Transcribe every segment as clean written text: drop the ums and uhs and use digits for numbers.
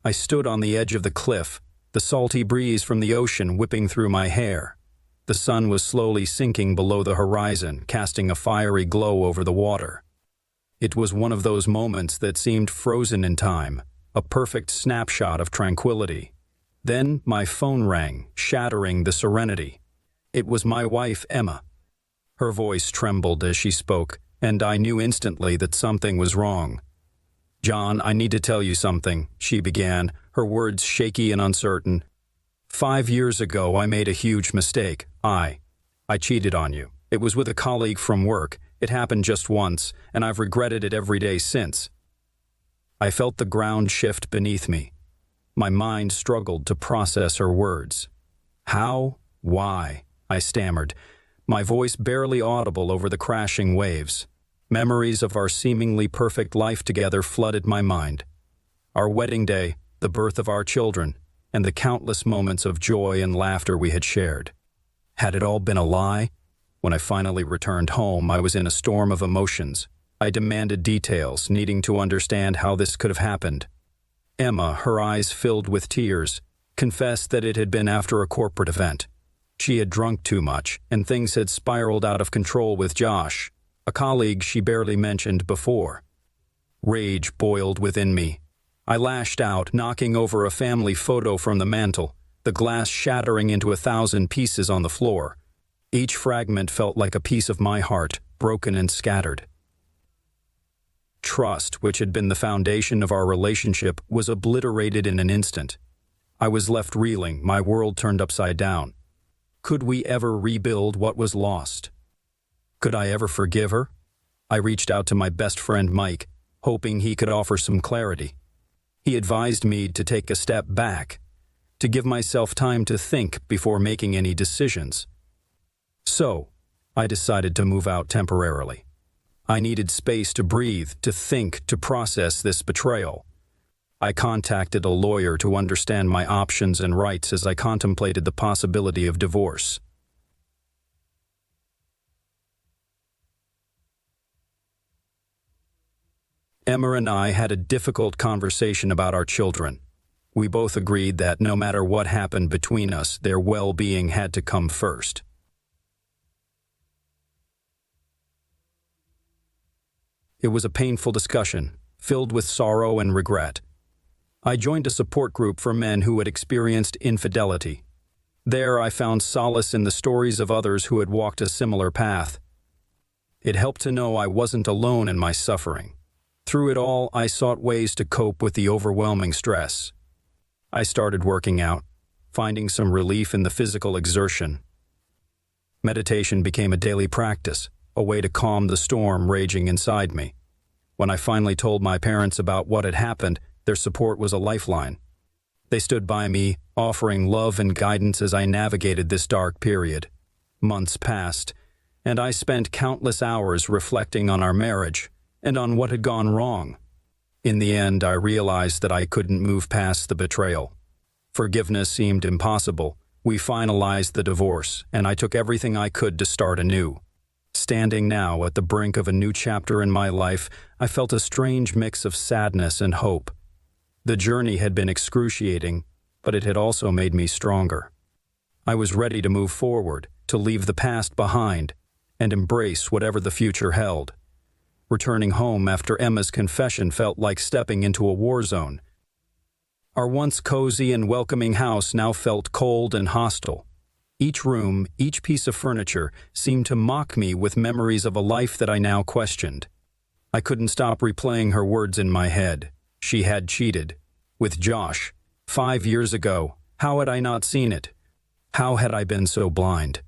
I stood on the edge of the cliff, the salty breeze from the ocean whipping through my hair. The sun was slowly sinking below the horizon, casting a fiery glow over the water. It was one of those moments that seemed frozen in time, a perfect snapshot of tranquility. Then my phone rang, shattering the serenity. It was my wife, Emma. Her voice trembled as she spoke, and I knew instantly that something was wrong. "John, I need to tell you something," she began, her words shaky and uncertain. 5 years ago, I made a huge mistake. I cheated on you. It was with a colleague from work. It happened just once, and I've regretted it every day since. I felt the ground shift beneath me. My mind struggled to process her words. "How? Why?" I stammered, my voice barely audible over the crashing waves. Memories of our seemingly perfect life together flooded my mind. Our wedding day, the birth of our children, and the countless moments of joy and laughter we had shared. Had it all been a lie? When I finally returned home, I was in a storm of emotions. I demanded details, needing to understand how this could have happened. Emma, her eyes filled with tears, confessed that it had been after a corporate event. She had drunk too much, and things had spiraled out of control with Josh, a colleague she barely mentioned before. Rage boiled within me. I lashed out, knocking over a family photo from the mantel, the glass shattering into 1,000 pieces on the floor. Each fragment felt like a piece of my heart, broken and scattered. Trust, which had been the foundation of our relationship, was obliterated in an instant. I was left reeling, my world turned upside down. Could we ever rebuild what was lost? Could I ever forgive her? I reached out to my best friend Mike, hoping he could offer some clarity. He advised me to take a step back, to give myself time to think before making any decisions. So, I decided to move out temporarily. I needed space to breathe, to think, to process this betrayal. I contacted a lawyer to understand my options and rights as I contemplated the possibility of divorce. Emma and I had a difficult conversation about our children. We both agreed that no matter what happened between us, their well-being had to come first. It was a painful discussion, filled with sorrow and regret. I joined a support group for men who had experienced infidelity. There I found solace in the stories of others who had walked a similar path. It helped to know I wasn't alone in my suffering. Through it all, I sought ways to cope with the overwhelming stress. I started working out, finding some relief in the physical exertion. Meditation became a daily practice, a way to calm the storm raging inside me. When I finally told my parents about what had happened, their support was a lifeline. They stood by me, offering love and guidance as I navigated this dark period. Months passed, and I spent countless hours reflecting on our marriage and on what had gone wrong. In the end, I realized that I couldn't move past the betrayal. Forgiveness seemed impossible. We finalized the divorce, and I took everything I could to start anew. Standing now at the brink of a new chapter in my life, I felt a strange mix of sadness and hope. The journey had been excruciating, but it had also made me stronger. I was ready to move forward, to leave the past behind, and embrace whatever the future held. Returning home after Emma's confession felt like stepping into a war zone. Our once cozy and welcoming house now felt cold and hostile. Each room, each piece of furniture, seemed to mock me with memories of a life that I now questioned. I couldn't stop replaying her words in my head. She had cheated. With Josh. 5 years ago. How had I not seen it? How had I been so blind?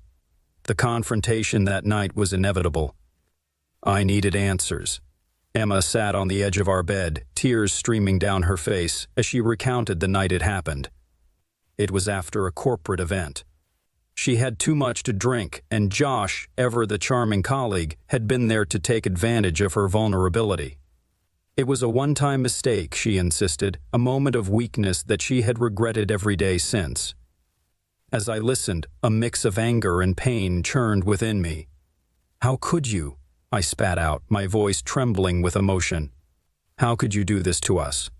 The confrontation that night was inevitable. I needed answers. Emma sat on the edge of our bed, tears streaming down her face as she recounted the night it happened. It was after a corporate event. She had too much to drink, and Josh, ever the charming colleague, had been there to take advantage of her vulnerability. It was a one-time mistake, she insisted, a moment of weakness that she had regretted every day since. As I listened, a mix of anger and pain churned within me. "How could you?" I spat out, my voice trembling with emotion. "How could you do this to us?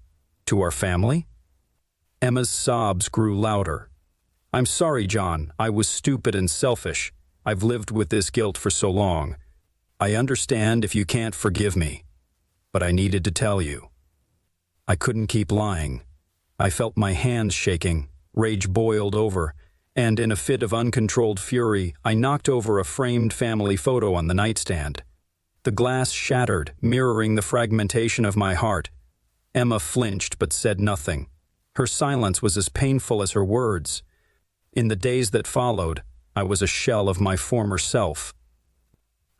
To our family? Emma's sobs grew louder. "I'm sorry, John. I was stupid and selfish. I've lived with this guilt for so long. I understand if you can't forgive me, but I needed to tell you." I couldn't keep lying. I felt my hands shaking, rage boiled over, and in a fit of uncontrolled fury, I knocked over a framed family photo on the nightstand. The glass shattered, mirroring the fragmentation of my heart. Emma flinched but said nothing. Her silence was as painful as her words. In the days that followed, I was a shell of my former self.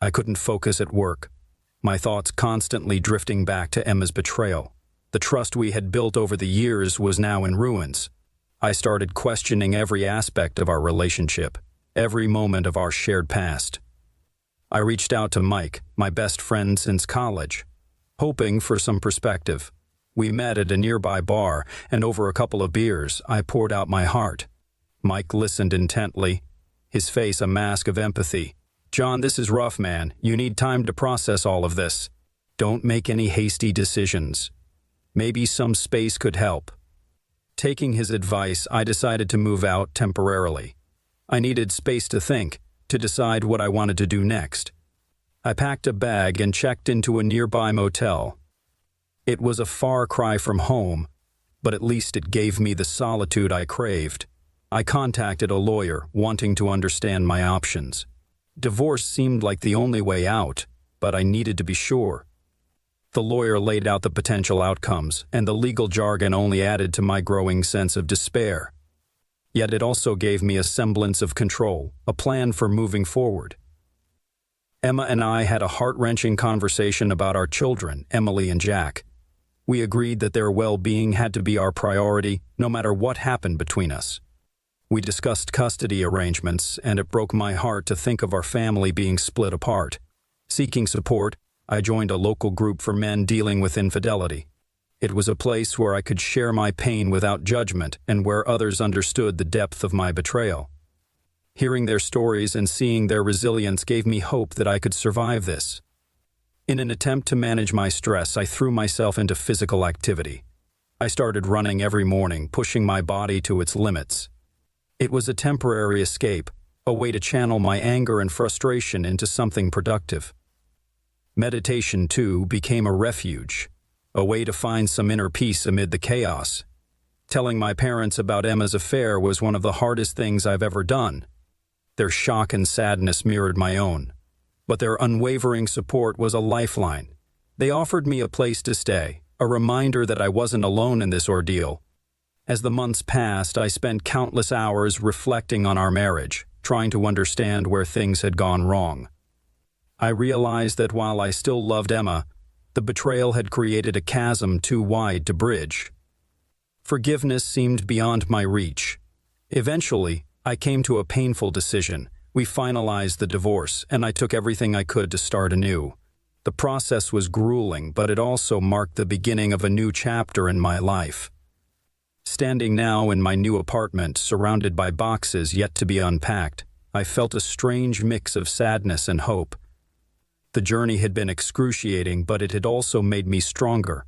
I couldn't focus at work, my thoughts constantly drifting back to Emma's betrayal. The trust we had built over the years was now in ruins. I started questioning every aspect of our relationship, every moment of our shared past. I reached out to Mike, my best friend since college, hoping for some perspective. We met at a nearby bar, and over a couple of beers, I poured out my heart. Mike listened intently, his face a mask of empathy. "John, this is rough, man. You need time to process all of this. Don't make any hasty decisions. Maybe some space could help." Taking his advice, I decided to move out temporarily. I needed space to think, to decide what I wanted to do next. I packed a bag and checked into a nearby motel. It was a far cry from home, but at least it gave me the solitude I craved. I contacted a lawyer, wanting to understand my options. Divorce seemed like the only way out, but I needed to be sure. The lawyer laid out the potential outcomes, and the legal jargon only added to my growing sense of despair. Yet it also gave me a semblance of control, a plan for moving forward. Emma and I had a heart-wrenching conversation about our children, Emily and Jack. We agreed that their well-being had to be our priority, no matter what happened between us. We discussed custody arrangements, and it broke my heart to think of our family being split apart. Seeking support, I joined a local group for men dealing with infidelity. It was a place where I could share my pain without judgment and where others understood the depth of my betrayal. Hearing their stories and seeing their resilience gave me hope that I could survive this. In an attempt to manage my stress, I threw myself into physical activity. I started running every morning, pushing my body to its limits. It was a temporary escape, a way to channel my anger and frustration into something productive. Meditation, too, became a refuge, a way to find some inner peace amid the chaos. Telling my parents about Emma's affair was one of the hardest things I've ever done. Their shock and sadness mirrored my own, but their unwavering support was a lifeline. They offered me a place to stay, a reminder that I wasn't alone in this ordeal. As the months passed, I spent countless hours reflecting on our marriage, trying to understand where things had gone wrong. I realized that while I still loved Emma, the betrayal had created a chasm too wide to bridge. Forgiveness seemed beyond my reach. Eventually, I came to a painful decision. We finalized the divorce, and I took everything I could to start anew. The process was grueling, but it also marked the beginning of a new chapter in my life. Standing now in my new apartment, surrounded by boxes yet to be unpacked, I felt a strange mix of sadness and hope. The journey had been excruciating, but it had also made me stronger.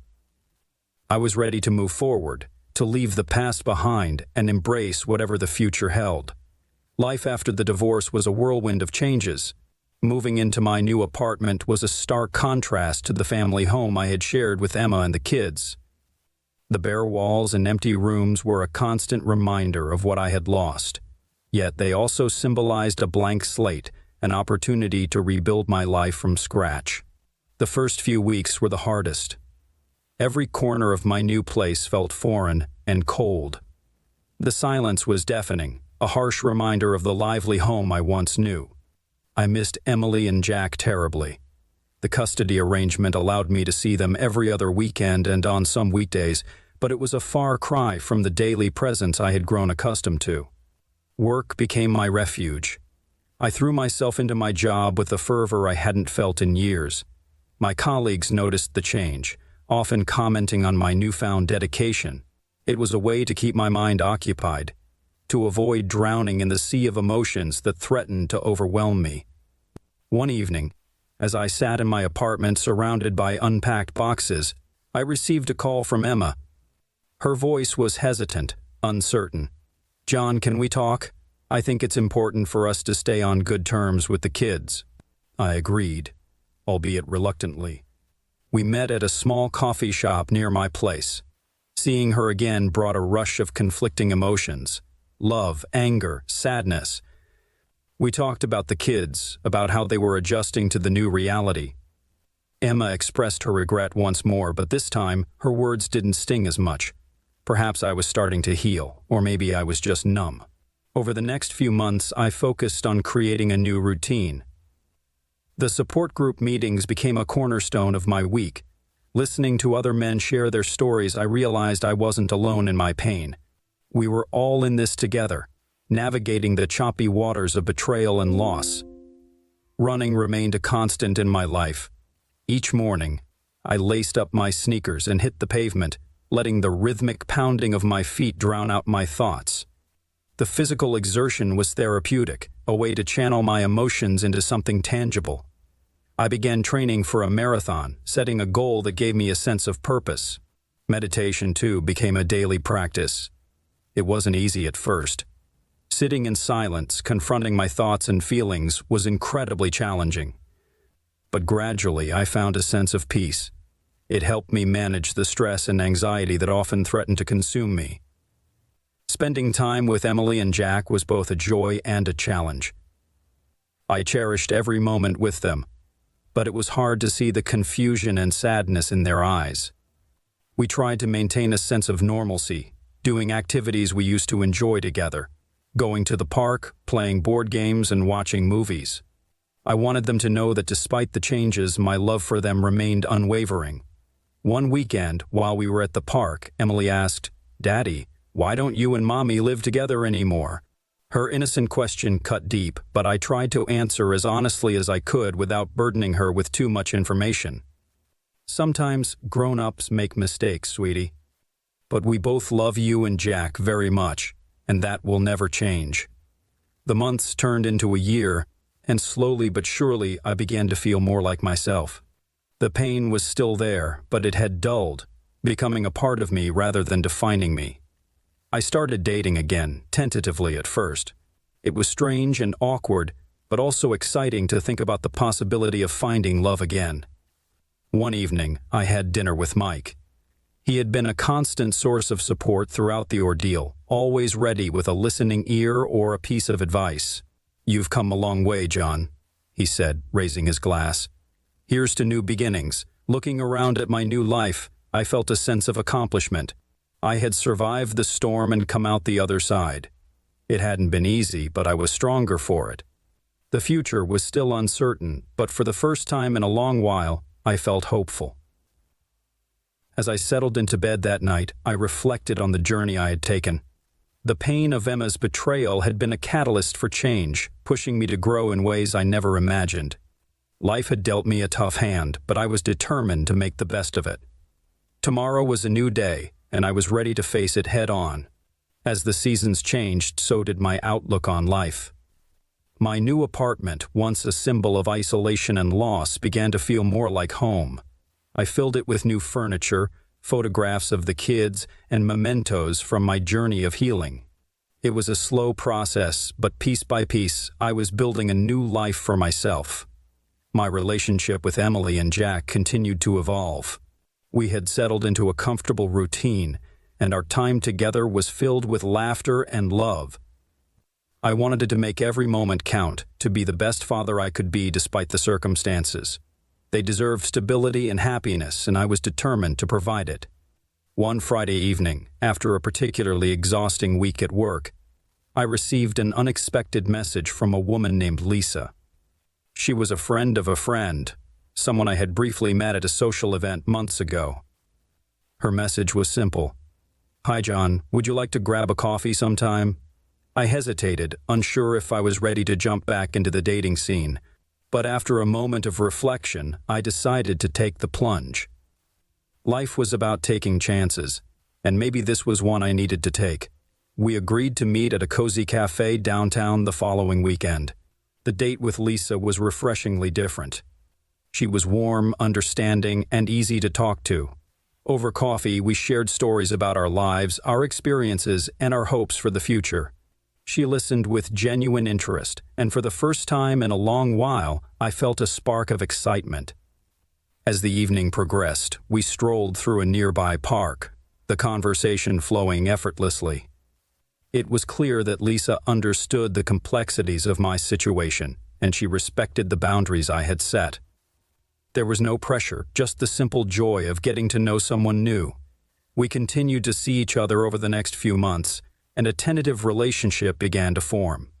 I was ready to move forward, to leave the past behind and embrace whatever the future held. Life after the divorce was a whirlwind of changes. Moving into my new apartment was a stark contrast to the family home I had shared with Emma and the kids. The bare walls and empty rooms were a constant reminder of what I had lost. Yet they also symbolized a blank slate, an opportunity to rebuild my life from scratch. The first few weeks were the hardest. Every corner of my new place felt foreign and cold. The silence was deafening, a harsh reminder of the lively home I once knew. I missed Emily and Jack terribly. The custody arrangement allowed me to see them every other weekend and on some weekdays, but it was a far cry from the daily presence I had grown accustomed to. Work became my refuge. I threw myself into my job with a fervor I hadn't felt in years. My colleagues noticed the change, often commenting on my newfound dedication. It was a way to keep my mind occupied, to avoid drowning in the sea of emotions that threatened to overwhelm me. One evening, as I sat in my apartment surrounded by unpacked boxes, I received a call from Emma. Her voice was hesitant, uncertain. "John, can we talk? I think it's important for us to stay on good terms with the kids." I agreed, albeit reluctantly. We met at a small coffee shop near my place. Seeing her again brought a rush of conflicting emotions: love, anger, sadness. We talked about the kids, about how they were adjusting to the new reality. Emma expressed her regret once more, but this time her words didn't sting as much. Perhaps I was starting to heal, or maybe I was just numb. Over the next few months, I focused on creating a new routine. The support group meetings became a cornerstone of my week. Listening to other men share their stories, I realized I wasn't alone in my pain. We were all in this together, navigating the choppy waters of betrayal and loss. Running remained a constant in my life. Each morning, I laced up my sneakers and hit the pavement, letting the rhythmic pounding of my feet drown out my thoughts. The physical exertion was therapeutic, a way to channel my emotions into something tangible. I began training for a marathon, setting a goal that gave me a sense of purpose. Meditation, too, became a daily practice. It wasn't easy at first. Sitting in silence, confronting my thoughts and feelings, was incredibly challenging. But gradually, I found a sense of peace. It helped me manage the stress and anxiety that often threatened to consume me. Spending time with Emily and Jack was both a joy and a challenge. I cherished every moment with them, but it was hard to see the confusion and sadness in their eyes. We tried to maintain a sense of normalcy, doing activities we used to enjoy together, going to the park, playing board games, and watching movies. I wanted them to know that despite the changes, my love for them remained unwavering. One weekend, while we were at the park, Emily asked, "Daddy, why don't you and Mommy live together anymore?" Her innocent question cut deep, but I tried to answer as honestly as I could without burdening her with too much information. "Sometimes grown-ups make mistakes, sweetie. But we both love you and Jack very much, and that will never change." The months turned into a year, and slowly but surely I began to feel more like myself. The pain was still there, but it had dulled, becoming a part of me rather than defining me. I started dating again, tentatively at first. It was strange and awkward, but also exciting to think about the possibility of finding love again. One evening, I had dinner with Mike. He had been a constant source of support throughout the ordeal, always ready with a listening ear or a piece of advice. "You've come a long way, John," he said, raising his glass. "Here's to new beginnings." Looking around at my new life, I felt a sense of accomplishment. I had survived the storm and come out the other side. It hadn't been easy, but I was stronger for it. The future was still uncertain, but for the first time in a long while, I felt hopeful. As I settled into bed that night, I reflected on the journey I had taken. The pain of Emma's betrayal had been a catalyst for change, pushing me to grow in ways I never imagined. Life had dealt me a tough hand, but I was determined to make the best of it. Tomorrow was a new day, and I was ready to face it head-on. As the seasons changed, so did my outlook on life. My new apartment, once a symbol of isolation and loss, began to feel more like home. I filled it with new furniture, photographs of the kids, and mementos from my journey of healing. It was a slow process, but piece by piece, I was building a new life for myself. My relationship with Emily and Jack continued to evolve. We had settled into a comfortable routine, and our time together was filled with laughter and love. I wanted to make every moment count, to be the best father I could be despite the circumstances. They deserved stability and happiness, and I was determined to provide it. One Friday evening, after a particularly exhausting week at work, I received an unexpected message from a woman named Lisa. She was a friend of a friend, someone I had briefly met at a social event months ago. Her message was simple. "Hi, John, would you like to grab a coffee sometime?" I hesitated, unsure if I was ready to jump back into the dating scene, but after a moment of reflection, I decided to take the plunge. Life was about taking chances, and maybe this was one I needed to take. We agreed to meet at a cozy cafe downtown the following weekend. The date with Lisa was refreshingly different. She was warm, understanding, and easy to talk to. Over coffee, we shared stories about our lives, our experiences, and our hopes for the future. She listened with genuine interest, and for the first time in a long while, I felt a spark of excitement. As the evening progressed, we strolled through a nearby park, the conversation flowing effortlessly. It was clear that Lisa understood the complexities of my situation, and she respected the boundaries I had set. There was no pressure, just the simple joy of getting to know someone new. We continued to see each other over the next few months, and a tentative relationship began to form.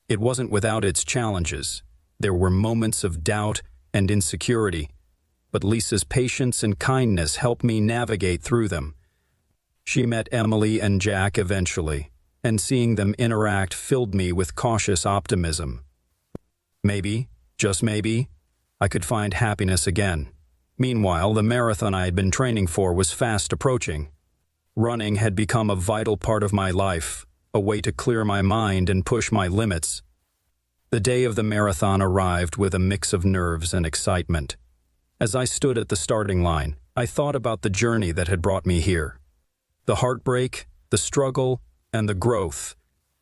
It wasn't without its challenges. There were moments of doubt and insecurity, but Lisa's patience and kindness helped me navigate through them. She met Emily and Jack eventually, and seeing them interact filled me with cautious optimism. Maybe, just maybe, I could find happiness again. Meanwhile, the marathon I had been training for was fast approaching. Running had become a vital part of my life, a way to clear my mind and push my limits. The day of the marathon arrived with a mix of nerves and excitement. As I stood at the starting line, I thought about the journey that had brought me here. The heartbreak, the struggle, and the growth.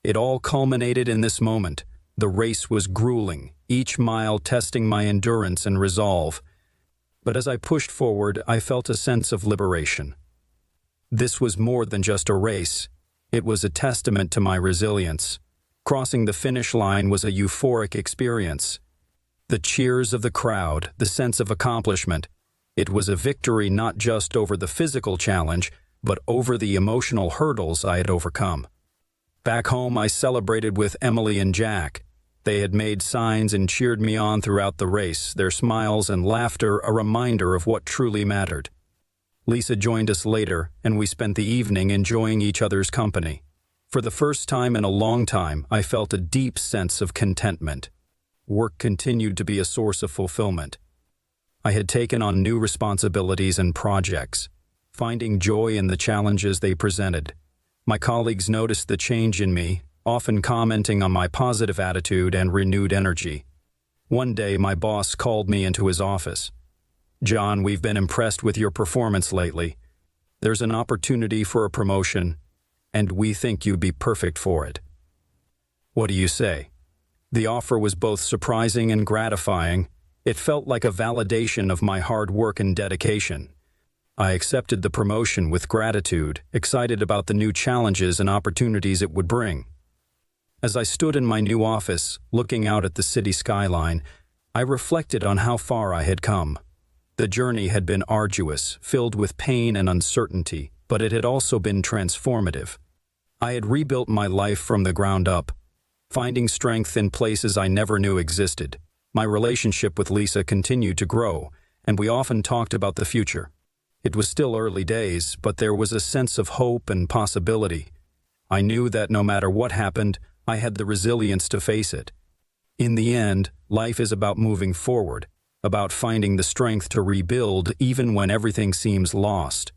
It all culminated in this moment. The race was grueling, each mile testing my endurance and resolve. But as I pushed forward, I felt a sense of liberation. This was more than just a race. It was a testament to my resilience. Crossing the finish line was a euphoric experience. The cheers of the crowd, the sense of accomplishment. It was a victory not just over the physical challenge, but over the emotional hurdles I had overcome. Back home, I celebrated with Emily and Jack. They had made signs and cheered me on throughout the race, their smiles and laughter a reminder of what truly mattered. Lisa joined us later, and we spent the evening enjoying each other's company. For the first time in a long time, I felt a deep sense of contentment. Work continued to be a source of fulfillment. I had taken on new responsibilities and projects, finding joy in the challenges they presented. My colleagues noticed the change in me, often commenting on my positive attitude and renewed energy. One day, my boss called me into his office. "John, we've been impressed with your performance lately. There's an opportunity for a promotion, and we think you'd be perfect for it. What do you say?" The offer was both surprising and gratifying. It felt like a validation of my hard work and dedication. I accepted the promotion with gratitude, excited about the new challenges and opportunities it would bring. As I stood in my new office, looking out at the city skyline, I reflected on how far I had come. The journey had been arduous, filled with pain and uncertainty, but it had also been transformative. I had rebuilt my life from the ground up, finding strength in places I never knew existed. My relationship with Lisa continued to grow, and we often talked about the future. It was still early days, but there was a sense of hope and possibility. I knew that no matter what happened, I had the resilience to face it. In the end, life is about moving forward, about finding the strength to rebuild even when everything seems lost.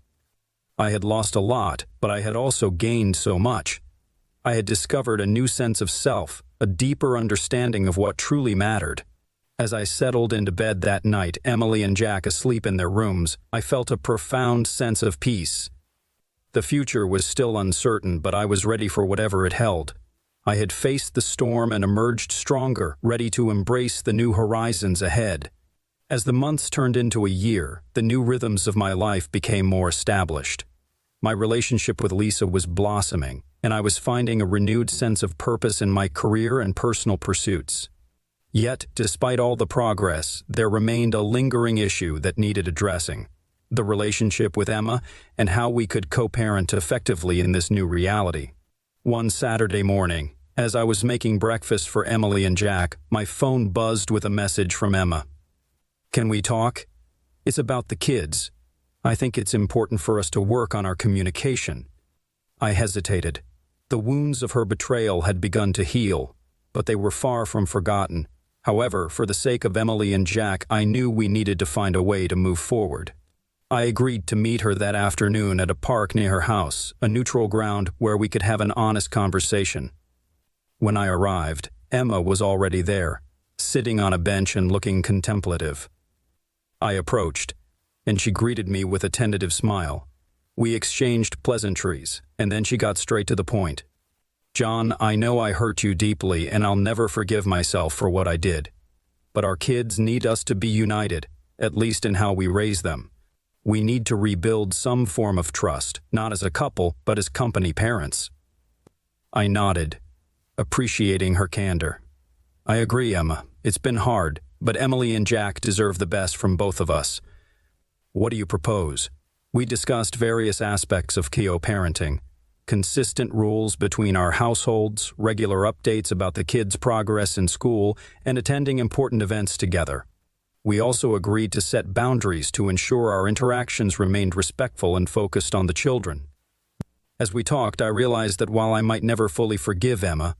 I had lost a lot, but I had also gained so much. I had discovered a new sense of self, a deeper understanding of what truly mattered. As I settled into bed that night, Emily and Jack asleep in their rooms, I felt a profound sense of peace. The future was still uncertain, but I was ready for whatever it held. I had faced the storm and emerged stronger, ready to embrace the new horizons ahead. As the months turned into a year, the new rhythms of my life became more established. My relationship with Lisa was blossoming, and I was finding a renewed sense of purpose in my career and personal pursuits. Yet, despite all the progress, there remained a lingering issue that needed addressing: the relationship with Emma and how we could co-parent effectively in this new reality. One Saturday morning, as I was making breakfast for Emily and Jack, my phone buzzed with a message from Emma. "Can we talk? It's about the kids. I think it's important for us to work on our communication." I hesitated. The wounds of her betrayal had begun to heal, but they were far from forgotten. However, for the sake of Emily and Jack, I knew we needed to find a way to move forward. I agreed to meet her that afternoon at a park near her house, a neutral ground where we could have an honest conversation. When I arrived, Emma was already there, sitting on a bench and looking contemplative. I approached, and she greeted me with a tentative smile. We exchanged pleasantries, and then she got straight to the point. "John, I know I hurt you deeply, and I'll never forgive myself for what I did. But our kids need us to be united, at least in how we raise them. We need to rebuild some form of trust, not as a couple, but as company parents." I nodded, appreciating her candor. "I agree, Emma. It's been hard, but Emily and Jack deserve the best from both of us. What do you propose?" We discussed various aspects of co-parenting, consistent rules between our households, regular updates about the kids' progress in school, and attending important events together. We also agreed to set boundaries to ensure our interactions remained respectful and focused on the children. As we talked, I realized that while I might never fully forgive Emma,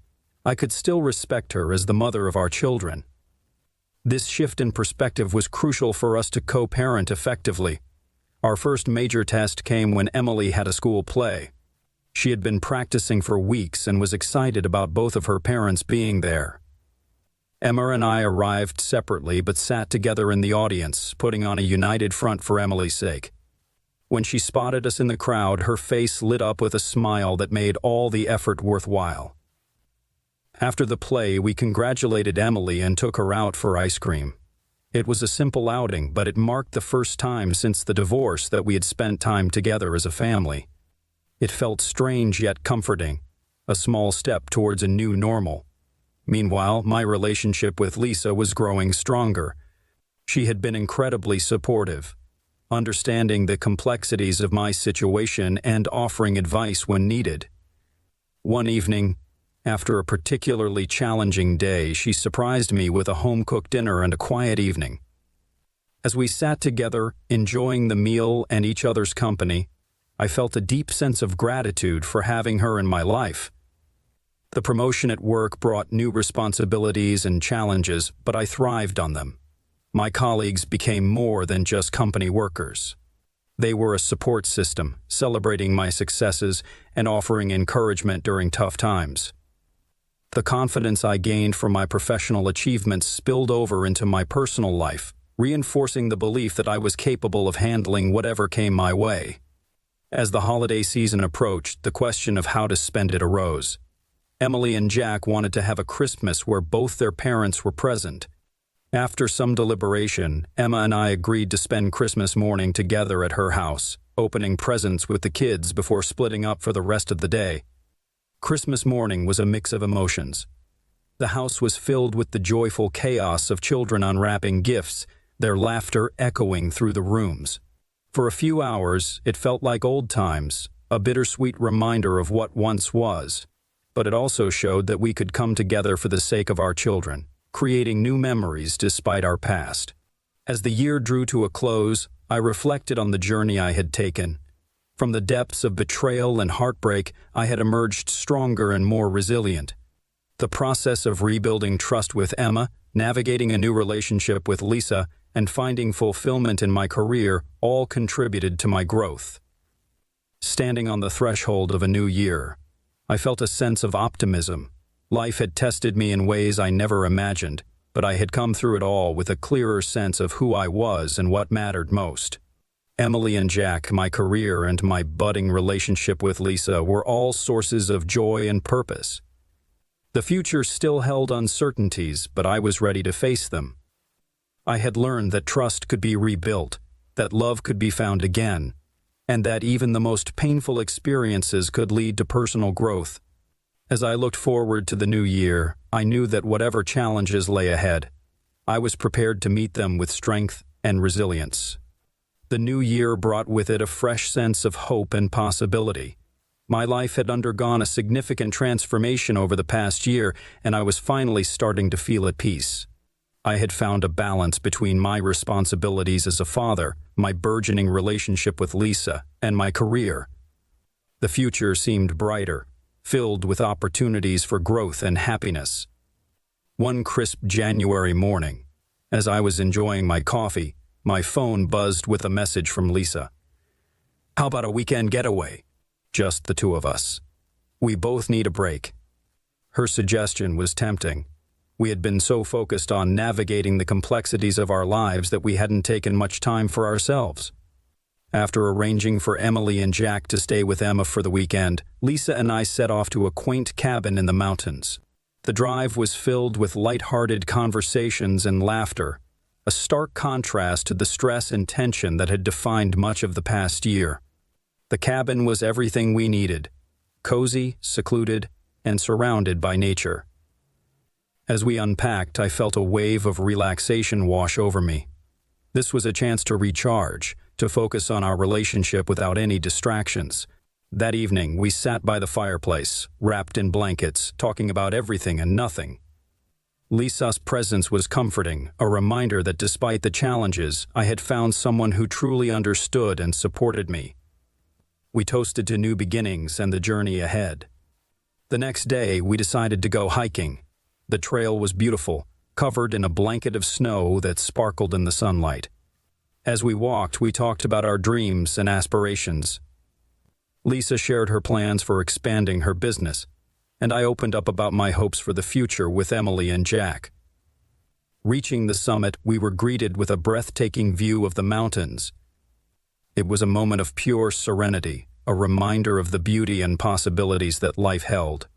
I could still respect her as the mother of our children. This shift in perspective was crucial for us to co-parent effectively. Our first major test came when Emily had a school play. She had been practicing for weeks and was excited about both of her parents being there. Emma and I arrived separately but sat together in the audience, putting on a united front for Emily's sake. When she spotted us in the crowd, her face lit up with a smile that made all the effort worthwhile. After the play, we congratulated Emily and took her out for ice cream. It was a simple outing, but it marked the first time since the divorce that we had spent time together as a family. It felt strange yet comforting, a small step towards a new normal. Meanwhile, my relationship with Lisa was growing stronger. She had been incredibly supportive, understanding the complexities of my situation and offering advice when needed. One evening, after a particularly challenging day, she surprised me with a home-cooked dinner and a quiet evening. As we sat together, enjoying the meal and each other's company, I felt a deep sense of gratitude for having her in my life. The promotion at work brought new responsibilities and challenges, but I thrived on them. My colleagues became more than just company workers. They were a support system, celebrating my successes and offering encouragement during tough times. The confidence I gained from my professional achievements spilled over into my personal life, reinforcing the belief that I was capable of handling whatever came my way. As the holiday season approached, the question of how to spend it arose. Emily and Jack wanted to have a Christmas where both their parents were present. After some deliberation, Emma and I agreed to spend Christmas morning together at her house, opening presents with the kids before splitting up for the rest of the day. Christmas morning was a mix of emotions. The house was filled with the joyful chaos of children unwrapping gifts, their laughter echoing through the rooms. For a few hours, it felt like old times, a bittersweet reminder of what once was. But it also showed that we could come together for the sake of our children, creating new memories despite our past. As the year drew to a close, I reflected on the journey I had taken. From the depths of betrayal and heartbreak, I had emerged stronger and more resilient. The process of rebuilding trust with Emma, navigating a new relationship with Lisa, and finding fulfillment in my career all contributed to my growth. Standing on the threshold of a new year, I felt a sense of optimism. Life had tested me in ways I never imagined, but I had come through it all with a clearer sense of who I was and what mattered most. Emily and Jack, my career, and my budding relationship with Lisa were all sources of joy and purpose. The future still held uncertainties, but I was ready to face them. I had learned that trust could be rebuilt, that love could be found again, and that even the most painful experiences could lead to personal growth. As I looked forward to the new year, I knew that whatever challenges lay ahead, I was prepared to meet them with strength and resilience. The new year brought with it a fresh sense of hope and possibility. My life had undergone a significant transformation over the past year, and I was finally starting to feel at peace. I had found a balance between my responsibilities as a father, my burgeoning relationship with Lisa, and my career. The future seemed brighter, filled with opportunities for growth and happiness. One crisp January morning, as I was enjoying my coffee, my phone buzzed with a message from Lisa. "How about a weekend getaway? Just the two of us. We both need a break." Her suggestion was tempting. We had been so focused on navigating the complexities of our lives that we hadn't taken much time for ourselves. After arranging for Emily and Jack to stay with Emma for the weekend, Lisa and I set off to a quaint cabin in the mountains. The drive was filled with light-hearted conversations and laughter, a stark contrast to the stress and tension that had defined much of the past year. The cabin was everything we needed, cozy, secluded, and surrounded by nature. As we unpacked, I felt a wave of relaxation wash over me. This was a chance to recharge, to focus on our relationship without any distractions. That evening, we sat by the fireplace, wrapped in blankets, talking about everything and nothing. Lisa's presence was comforting, a reminder that despite the challenges, I had found someone who truly understood and supported me. We toasted to new beginnings and the journey ahead. The next day, we decided to go hiking. The trail was beautiful, covered in a blanket of snow that sparkled in the sunlight. As we walked, we talked about our dreams and aspirations. Lisa shared her plans for expanding her business, and I opened up about my hopes for the future with Emily and Jack. Reaching the summit, we were greeted with a breathtaking view of the mountains. It was a moment of pure serenity, a reminder of the beauty and possibilities that life held.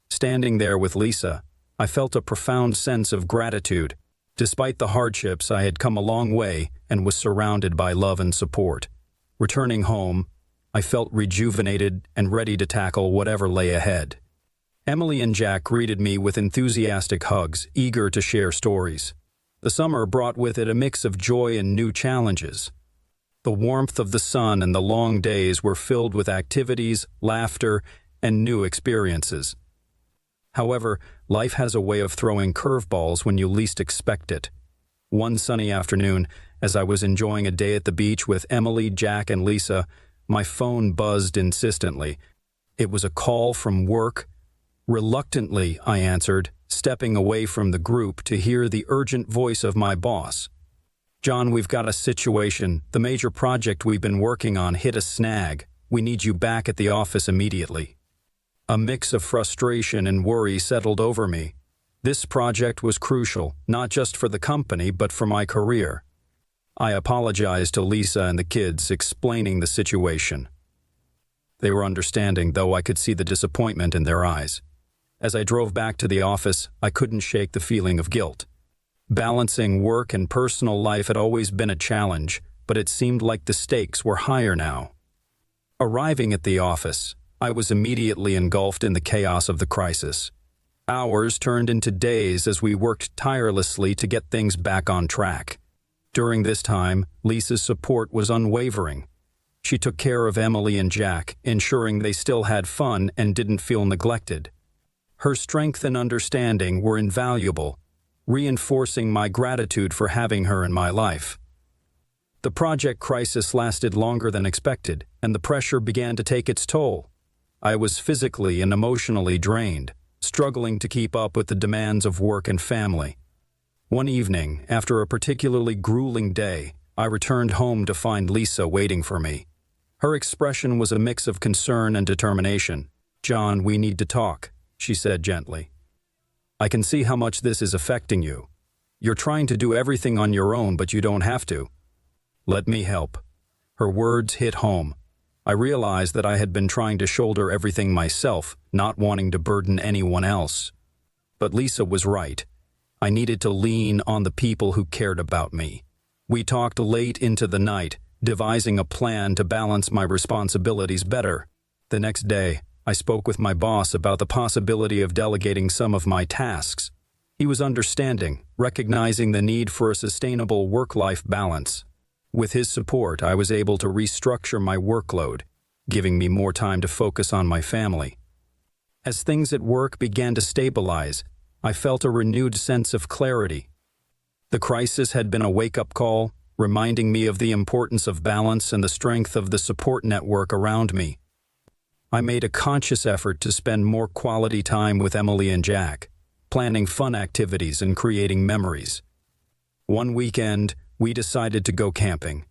Standing there with Lisa, I felt a profound sense of gratitude. Despite the hardships, I had come a long way and was surrounded by love and support. Returning home, I felt rejuvenated and ready to tackle whatever lay ahead. Emily and Jack greeted me with enthusiastic hugs, eager to share stories. The summer brought with it a mix of joy and new challenges. The warmth of the sun and the long days were filled with activities, laughter, and new experiences. However, life has a way of throwing curveballs when you least expect it. One sunny afternoon, as I was enjoying a day at the beach with Emily, Jack, and Lisa, my phone buzzed insistently. It was a call from work. Reluctantly, I answered, stepping away from the group to hear the urgent voice of my boss. "John, we've got a situation. The major project we've been working on hit a snag. We need you back at the office immediately." A mix of frustration and worry settled over me. This project was crucial, not just for the company, but for my career. I apologized to Lisa and the kids, explaining the situation. They were understanding, though I could see the disappointment in their eyes. As I drove back to the office, I couldn't shake the feeling of guilt. Balancing work and personal life had always been a challenge, but it seemed like the stakes were higher now. Arriving at the office, I was immediately engulfed in the chaos of the crisis. Hours turned into days as we worked tirelessly to get things back on track. During this time, Lisa's support was unwavering. She took care of Emily and Jack, ensuring they still had fun and didn't feel neglected. Her strength and understanding were invaluable, reinforcing my gratitude for having her in my life. The project crisis lasted longer than expected, and the pressure began to take its toll. I was physically and emotionally drained, struggling to keep up with the demands of work and family. One evening, after a particularly grueling day, I returned home to find Lisa waiting for me. Her expression was a mix of concern and determination. "John, we need to talk," she said gently. "I can see how much this is affecting you. You're trying to do everything on your own, but you don't have to. Let me help." Her words hit home. I realized that I had been trying to shoulder everything myself, not wanting to burden anyone else. But Lisa was right. I needed to lean on the people who cared about me. We talked late into the night, devising a plan to balance my responsibilities better. The next day, I spoke with my boss about the possibility of delegating some of my tasks. He was understanding, recognizing the need for a sustainable work-life balance. With his support, I was able to restructure my workload, giving me more time to focus on my family. As things at work began to stabilize, I felt a renewed sense of clarity. The crisis had been a wake-up call, reminding me of the importance of balance and the strength of the support network around me. I made a conscious effort to spend more quality time with Emily and Jack, planning fun activities and creating memories. One weekend, we decided to go camping.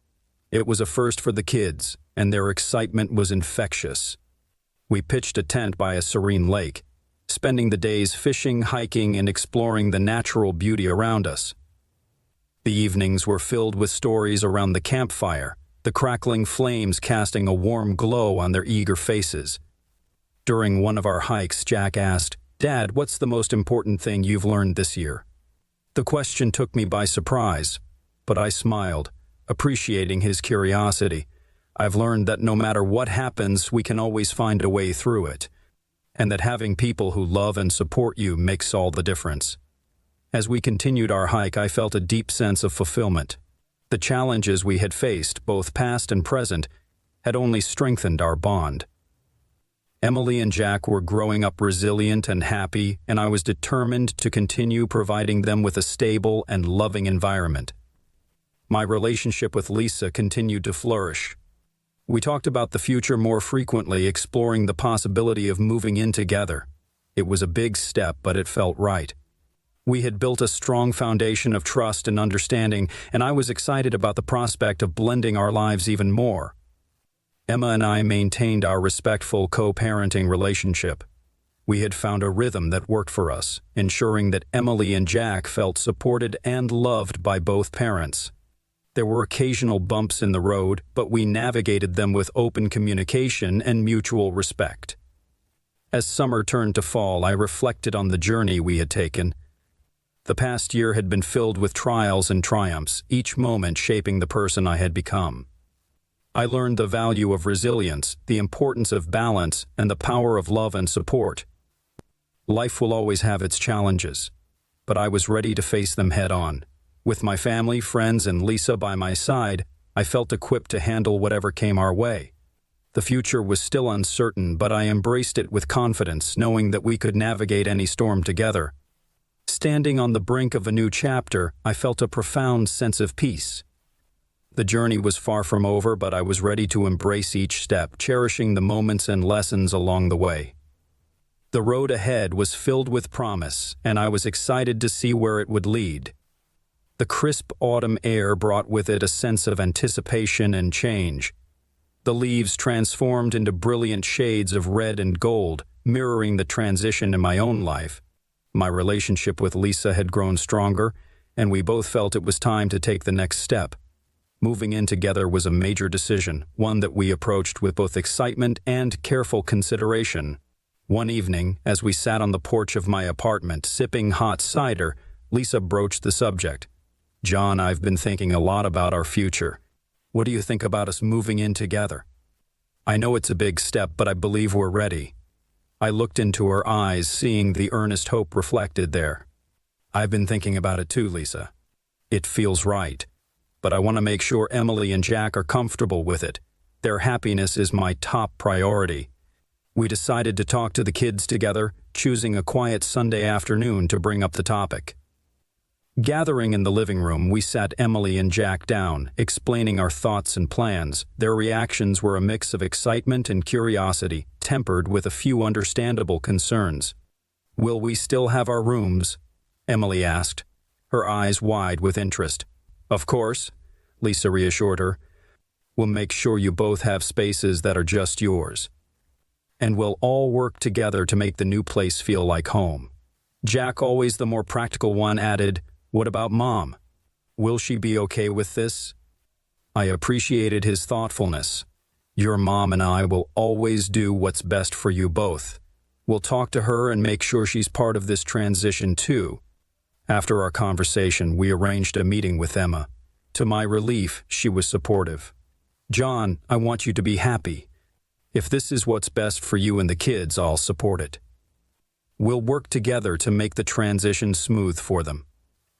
It was a first for the kids, and their excitement was infectious. We pitched a tent by a serene lake, spending the days fishing, hiking, and exploring the natural beauty around us. The evenings were filled with stories around the campfire, the crackling flames casting a warm glow on their eager faces. During one of our hikes, Jack asked, "Dad, what's the most important thing you've learned this year?" The question took me by surprise, but I smiled, appreciating his curiosity. I've learned that no matter what happens, we can always find a way through it, and that having people who love and support you makes all the difference. As we continued our hike, I felt a deep sense of fulfillment. The challenges we had faced, both past and present, had only strengthened our bond. Emily and Jack were growing up resilient and happy, and I was determined to continue providing them with a stable and loving environment. My relationship with Lisa continued to flourish. We talked about the future more frequently, exploring the possibility of moving in together. It was a big step, but it felt right. We had built a strong foundation of trust and understanding, and I was excited about the prospect of blending our lives even more. Emma and I maintained our respectful co-parenting relationship. We had found a rhythm that worked for us, ensuring that Emily and Jack felt supported and loved by both parents. There were occasional bumps in the road, but we navigated them with open communication and mutual respect. As summer turned to fall, I reflected on the journey we had taken. The past year had been filled with trials and triumphs, each moment shaping the person I had become. I learned the value of resilience, the importance of balance, and the power of love and support. Life will always have its challenges, but I was ready to face them head-on. With my family, friends, and Lisa by my side, I felt equipped to handle whatever came our way. The future was still uncertain, but I embraced it with confidence, knowing that we could navigate any storm together. Standing on the brink of a new chapter, I felt a profound sense of peace. The journey was far from over, but I was ready to embrace each step, cherishing the moments and lessons along the way. The road ahead was filled with promise, and I was excited to see where it would lead. The crisp autumn air brought with it a sense of anticipation and change. The leaves transformed into brilliant shades of red and gold, mirroring the transition in my own life. My relationship with Lisa had grown stronger, and we both felt it was time to take the next step. Moving in together was a major decision, one that we approached with both excitement and careful consideration. One evening, as we sat on the porch of my apartment sipping hot cider, Lisa broached the subject. "John, I've been thinking a lot about our future. What do you think about us moving in together? I know it's a big step, but I believe we're ready." I looked into her eyes, seeing the earnest hope reflected there. "I've been thinking about it too, Lisa. It feels right, but I want to make sure Emily and Jack are comfortable with it. Their happiness is my top priority." We decided to talk to the kids together, choosing a quiet Sunday afternoon to bring up the topic. Gathering in the living room, we sat Emily and Jack down, explaining our thoughts and plans. Their reactions were a mix of excitement and curiosity, tempered with a few understandable concerns. "Will we still have our rooms?" Emily asked, her eyes wide with interest. "Of course," Lisa reassured her. "We'll make sure you both have spaces that are just yours. And we'll all work together to make the new place feel like home." Jack, always the more practical one, added, "What about Mom? Will she be okay with this?" I appreciated his thoughtfulness. "Your mom and I will always do what's best for you both. We'll talk to her and make sure she's part of this transition too." After our conversation, we arranged a meeting with Emma. To my relief, she was supportive. "John, I want you to be happy. If this is what's best for you and the kids, I'll support it. We'll work together to make the transition smooth for them."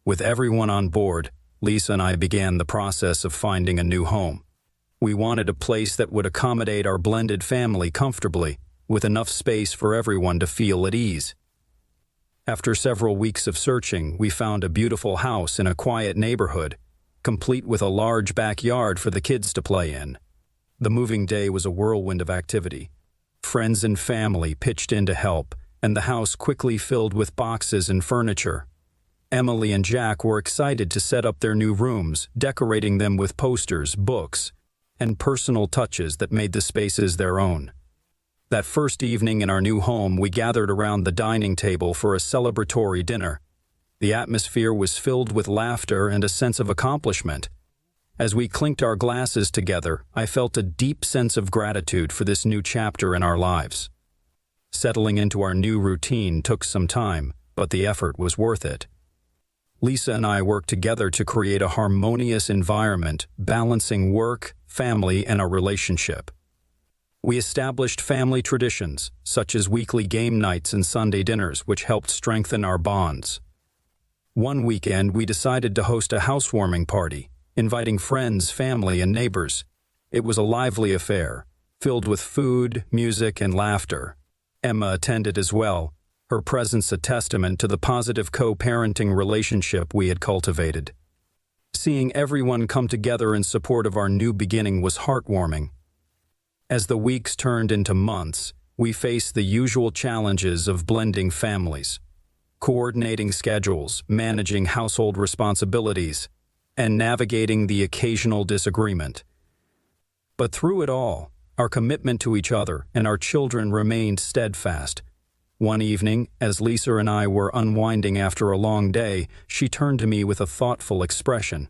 With everyone on board, Lisa and I began the process of finding a new home. We wanted a place that would accommodate our blended family comfortably, with enough space for everyone to feel at ease. After several weeks of searching, we found a beautiful house in a quiet neighborhood, complete with a large backyard for the kids to play in. The moving day was a whirlwind of activity. Friends and family pitched in to help, and the house quickly filled with boxes and furniture. Emily and Jack were excited to set up their new rooms, decorating them with posters, books, and personal touches that made the spaces their own. That first evening in our new home, we gathered around the dining table for a celebratory dinner. The atmosphere was filled with laughter and a sense of accomplishment. As we clinked our glasses together, I felt a deep sense of gratitude for this new chapter in our lives. Settling into our new routine took some time, but the effort was worth it. Lisa and I worked together to create a harmonious environment, balancing work, family, and our relationship. We established family traditions, such as weekly game nights and Sunday dinners, which helped strengthen our bonds. One weekend, we decided to host a housewarming party, inviting friends, family, and neighbors. It was a lively affair, filled with food, music, and laughter. Emma attended as well, her presence a testament to the positive co-parenting relationship we had cultivated. Seeing everyone come together in support of our new beginning was heartwarming. As the weeks turned into months, we faced the usual challenges of blending families, coordinating schedules, managing household responsibilities, and navigating the occasional disagreement. But through it all, our commitment to each other and our children remained steadfast. One evening, as Lisa and I were unwinding after a long day, she turned to me with a thoughtful expression.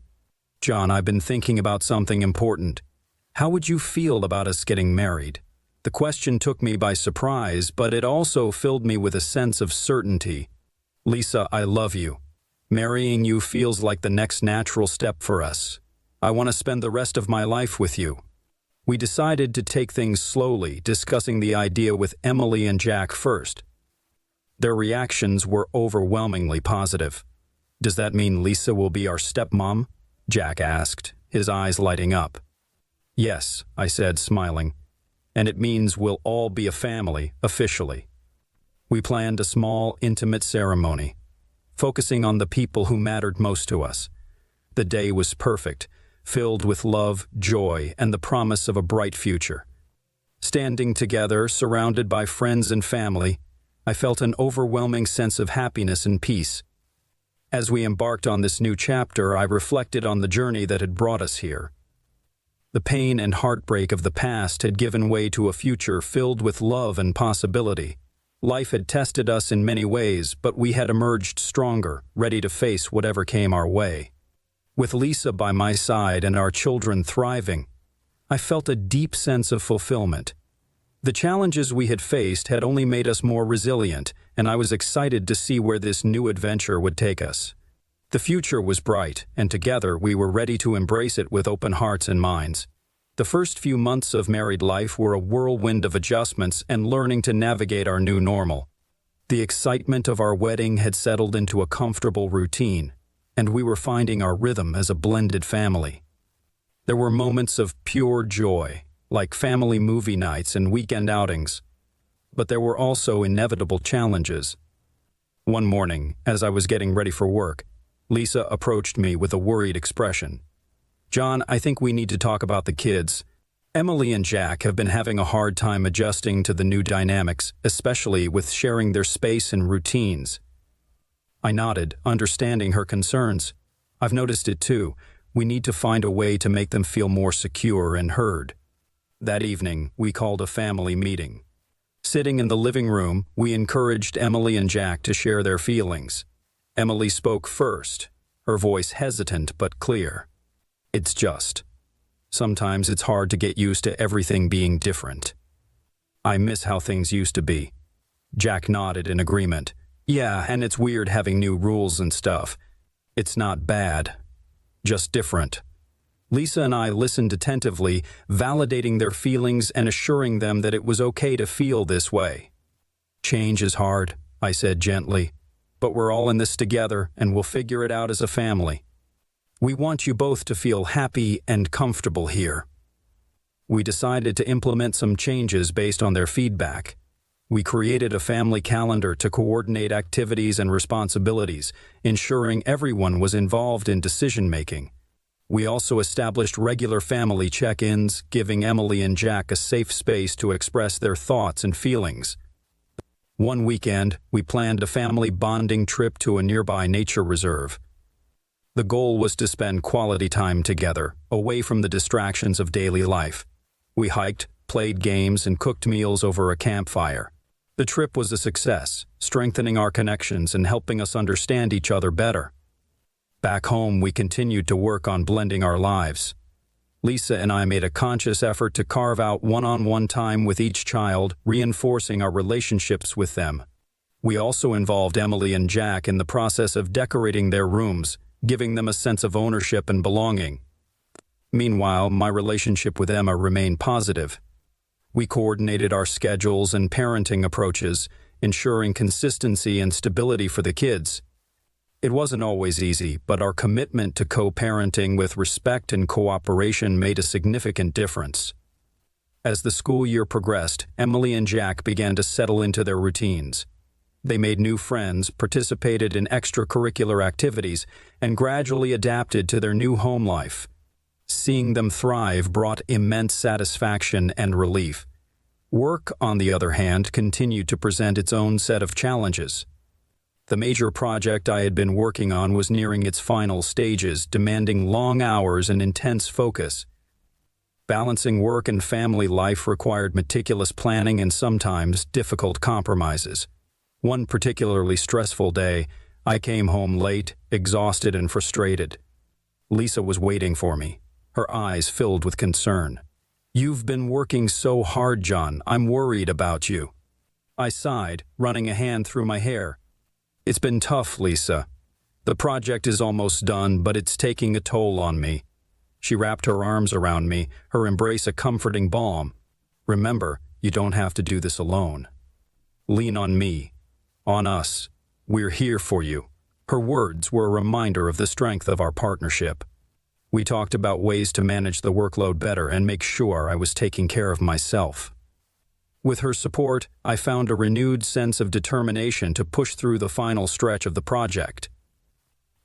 "John, I've been thinking about something important. How would you feel about us getting married?" The question took me by surprise, but it also filled me with a sense of certainty. "Lisa, I love you. Marrying you feels like the next natural step for us. I want to spend the rest of my life with you." We decided to take things slowly, discussing the idea with Emily and Jack first. Their reactions were overwhelmingly positive. "Does that mean Lisa will be our stepmom?" Jack asked, his eyes lighting up. "Yes," I said, smiling. "And it means we'll all be a family, officially." We planned a small, intimate ceremony, focusing on the people who mattered most to us. The day was perfect, filled with love, joy, and the promise of a bright future. Standing together, surrounded by friends and family, I felt an overwhelming sense of happiness and peace. As we embarked on this new chapter, I reflected on the journey that had brought us here. The pain and heartbreak of the past had given way to a future filled with love and possibility. Life had tested us in many ways, but we had emerged stronger, ready to face whatever came our way. With Lisa by my side and our children thriving, I felt a deep sense of fulfillment. The challenges we had faced had only made us more resilient, and I was excited to see where this new adventure would take us. The future was bright, and together we were ready to embrace it with open hearts and minds. The first few months of married life were a whirlwind of adjustments and learning to navigate our new normal. The excitement of our wedding had settled into a comfortable routine, and we were finding our rhythm as a blended family. There were moments of pure joy, like family movie nights and weekend outings, but there were also inevitable challenges. One morning, as I was getting ready for work, Lisa approached me with a worried expression. "John, I think we need to talk about the kids. Emily and Jack have been having a hard time adjusting to the new dynamics, especially with sharing their space and routines." I nodded, understanding her concerns. "I've noticed it too. We need to find a way to make them feel more secure and heard." That evening, we called a family meeting. Sitting in the living room, we encouraged Emily and Jack to share their feelings. Emily spoke first, her voice hesitant but clear. Sometimes it's hard to get used to everything being different. I miss how things used to be." Jack nodded in agreement. "Yeah, and it's weird having new rules and stuff. It's not bad, just different." Lisa and I listened attentively, validating their feelings and assuring them that it was okay to feel this way. "Change is hard," I said gently, "but we're all in this together and we'll figure it out as a family. We want you both to feel happy and comfortable here." We decided to implement some changes based on their feedback. We created a family calendar to coordinate activities and responsibilities, ensuring everyone was involved in decision-making. We also established regular family check-ins, giving Emily and Jack a safe space to express their thoughts and feelings. One weekend, we planned a family bonding trip to a nearby nature reserve. The goal was to spend quality time together, away from the distractions of daily life. We hiked, played games, and cooked meals over a campfire. The trip was a success, strengthening our connections and helping us understand each other better. Back home, we continued to work on blending our lives. Lisa and I made a conscious effort to carve out one-on-one time with each child, reinforcing our relationships with them. We also involved Emily and Jack in the process of decorating their rooms, giving them a sense of ownership and belonging. Meanwhile, my relationship with Emma remained positive. We coordinated our schedules and parenting approaches, ensuring consistency and stability for the kids. It wasn't always easy, but our commitment to co-parenting with respect and cooperation made a significant difference. As the school year progressed, Emily and Jack began to settle into their routines. They made new friends, participated in extracurricular activities, and gradually adapted to their new home life. Seeing them thrive brought immense satisfaction and relief. Work, on the other hand, continued to present its own set of challenges. The major project I had been working on was nearing its final stages, demanding long hours and intense focus. Balancing work and family life required meticulous planning and sometimes difficult compromises. One particularly stressful day, I came home late, exhausted and frustrated. Lisa was waiting for me, her eyes filled with concern. "You've been working so hard, John. I'm worried about you." I sighed, running a hand through my hair. "It's been tough, Lisa. The project is almost done, but it's taking a toll on me." She wrapped her arms around me, her embrace a comforting balm. "Remember, you don't have to do this alone. Lean on me, on us. We're here for you." Her words were a reminder of the strength of our partnership. We talked about ways to manage the workload better and make sure I was taking care of myself. With her support, I found a renewed sense of determination to push through the final stretch of the project.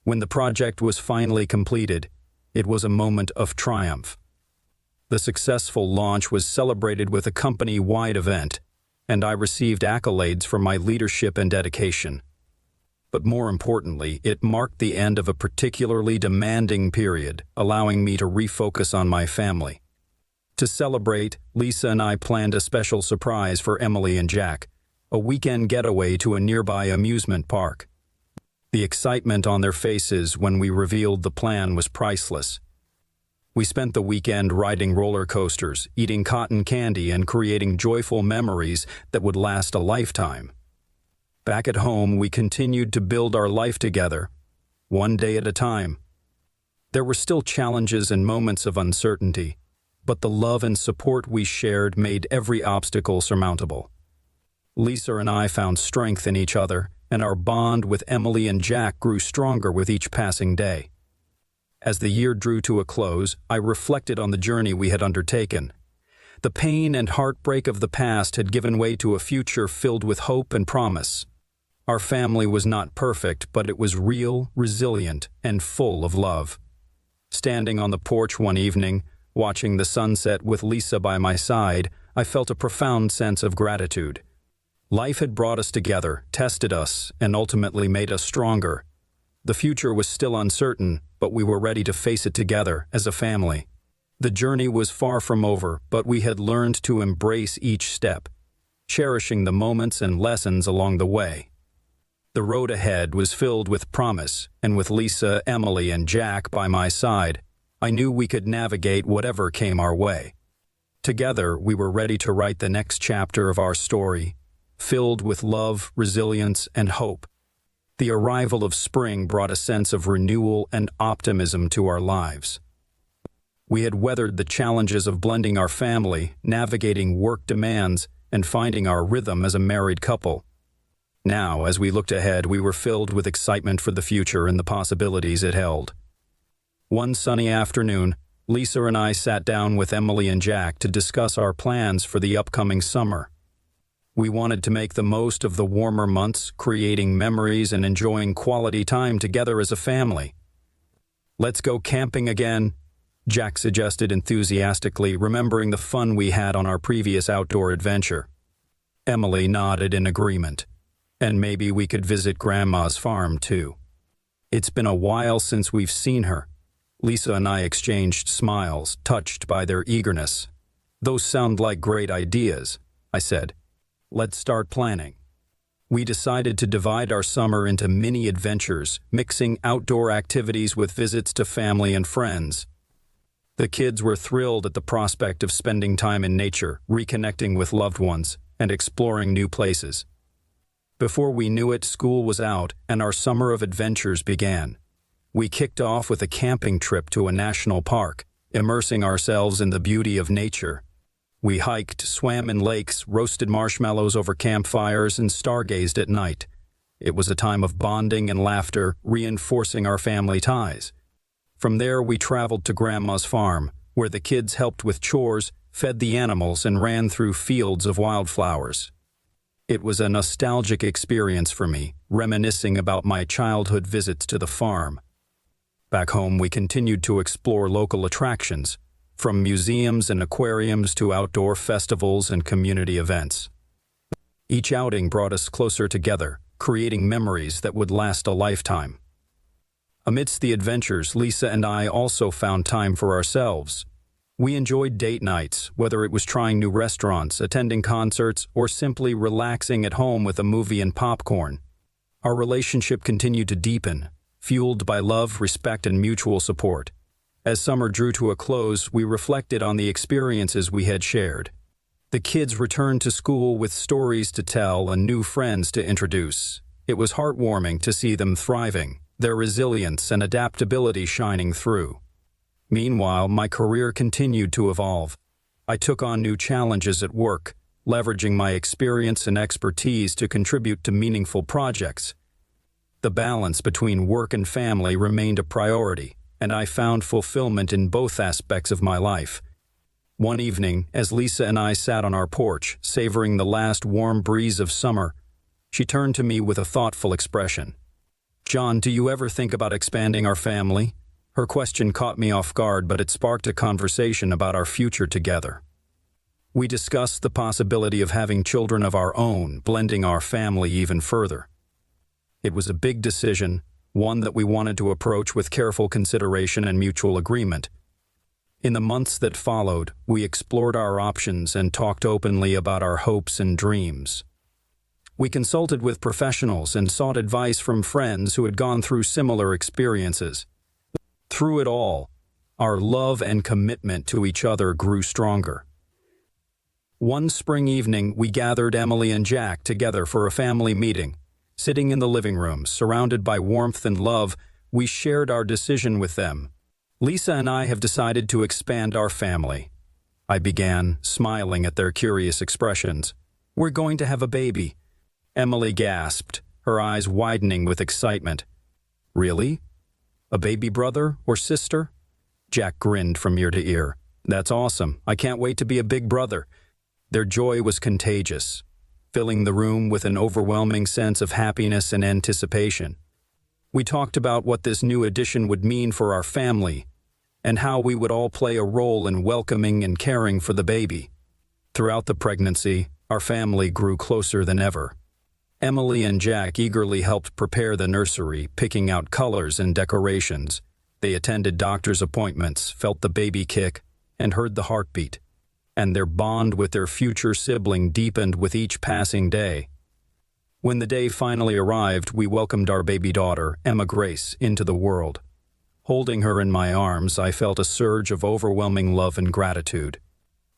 When the project was finally completed, it was a moment of triumph. The successful launch was celebrated with a company-wide event, and I received accolades for my leadership and dedication. But more importantly, it marked the end of a particularly demanding period, allowing me to refocus on my family. To celebrate, Lisa and I planned a special surprise for Emily and Jack, a weekend getaway to a nearby amusement park. The excitement on their faces when we revealed the plan was priceless. We spent the weekend riding roller coasters, eating cotton candy, and creating joyful memories that would last a lifetime. Back at home, we continued to build our life together, one day at a time. There were still challenges and moments of uncertainty, but the love and support we shared made every obstacle surmountable. Lisa and I found strength in each other, and our bond with Emily and Jack grew stronger with each passing day. As the year drew to a close, I reflected on the journey we had undertaken. The pain and heartbreak of the past had given way to a future filled with hope and promise. Our family was not perfect, but it was real, resilient, and full of love. Standing on the porch one evening, watching the sunset with Lisa by my side, I felt a profound sense of gratitude. Life had brought us together, tested us, and ultimately made us stronger. The future was still uncertain, but we were ready to face it together as a family. The journey was far from over, but we had learned to embrace each step, cherishing the moments and lessons along the way. The road ahead was filled with promise, and with Lisa, Emily, and Jack by my side, I knew we could navigate whatever came our way. Together, we were ready to write the next chapter of our story, filled with love, resilience, and hope. The arrival of spring brought a sense of renewal and optimism to our lives. We had weathered the challenges of blending our family, navigating work demands, and finding our rhythm as a married couple. Now, as we looked ahead, we were filled with excitement for the future and the possibilities it held. One sunny afternoon, Lisa and I sat down with Emily and Jack to discuss our plans for the upcoming summer. We wanted to make the most of the warmer months, creating memories and enjoying quality time together as a family. "Let's go camping again," Jack suggested enthusiastically, remembering the fun we had on our previous outdoor adventure. Emily nodded in agreement. "And maybe we could visit Grandma's farm, too. It's been a while since we've seen her." Lisa and I exchanged smiles, touched by their eagerness. "Those sound like great ideas," I said. "Let's start planning." We decided to divide our summer into mini adventures, mixing outdoor activities with visits to family and friends. The kids were thrilled at the prospect of spending time in nature, reconnecting with loved ones, and exploring new places. Before we knew it, school was out, and our summer of adventures began. We kicked off with a camping trip to a national park, immersing ourselves in the beauty of nature. We hiked, swam in lakes, roasted marshmallows over campfires, and stargazed at night. It was a time of bonding and laughter, reinforcing our family ties. From there, we traveled to Grandma's farm, where the kids helped with chores, fed the animals, and ran through fields of wildflowers. It was a nostalgic experience for me, reminiscing about my childhood visits to the farm. Back home, we continued to explore local attractions, from museums and aquariums to outdoor festivals and community events. Each outing brought us closer together, creating memories that would last a lifetime. Amidst the adventures, Lisa and I also found time for ourselves. We enjoyed date nights, whether it was trying new restaurants, attending concerts, or simply relaxing at home with a movie and popcorn. Our relationship continued to deepen, fueled by love, respect, and mutual support. As summer drew to a close, we reflected on the experiences we had shared. The kids returned to school with stories to tell and new friends to introduce. It was heartwarming to see them thriving, their resilience and adaptability shining through. Meanwhile, my career continued to evolve. I took on new challenges at work, leveraging my experience and expertise to contribute to meaningful projects. The balance between work and family remained a priority, and I found fulfillment in both aspects of my life. One evening, as Lisa and I sat on our porch, savoring the last warm breeze of summer, she turned to me with a thoughtful expression. "John, do you ever think about expanding our family?" Her question caught me off guard, but it sparked a conversation about our future together. We discussed the possibility of having children of our own, blending our family even further. It was a big decision, one that we wanted to approach with careful consideration and mutual agreement. In the months that followed, we explored our options and talked openly about our hopes and dreams. We consulted with professionals and sought advice from friends who had gone through similar experiences. Through it all, our love and commitment to each other grew stronger. One spring evening, we gathered Emily and Jack together for a family meeting. Sitting in the living room, surrounded by warmth and love, we shared our decision with them. "Lisa and I have decided to expand our family," I began, smiling at their curious expressions. "We're going to have a baby." Emily gasped, her eyes widening with excitement. "Really? A baby brother or sister?" Jack grinned from ear to ear. "That's awesome. I can't wait to be a big brother." Their joy was contagious, filling the room with an overwhelming sense of happiness and anticipation. We talked about what this new addition would mean for our family and how we would all play a role in welcoming and caring for the baby. Throughout the pregnancy, our family grew closer than ever. Emily and Jack eagerly helped prepare the nursery, picking out colors and decorations. They attended doctor's appointments, felt the baby kick, and heard the heartbeat. And their bond with their future sibling deepened with each passing day. When the day finally arrived, we welcomed our baby daughter, Emma Grace, into the world. Holding her in my arms, I felt a surge of overwhelming love and gratitude.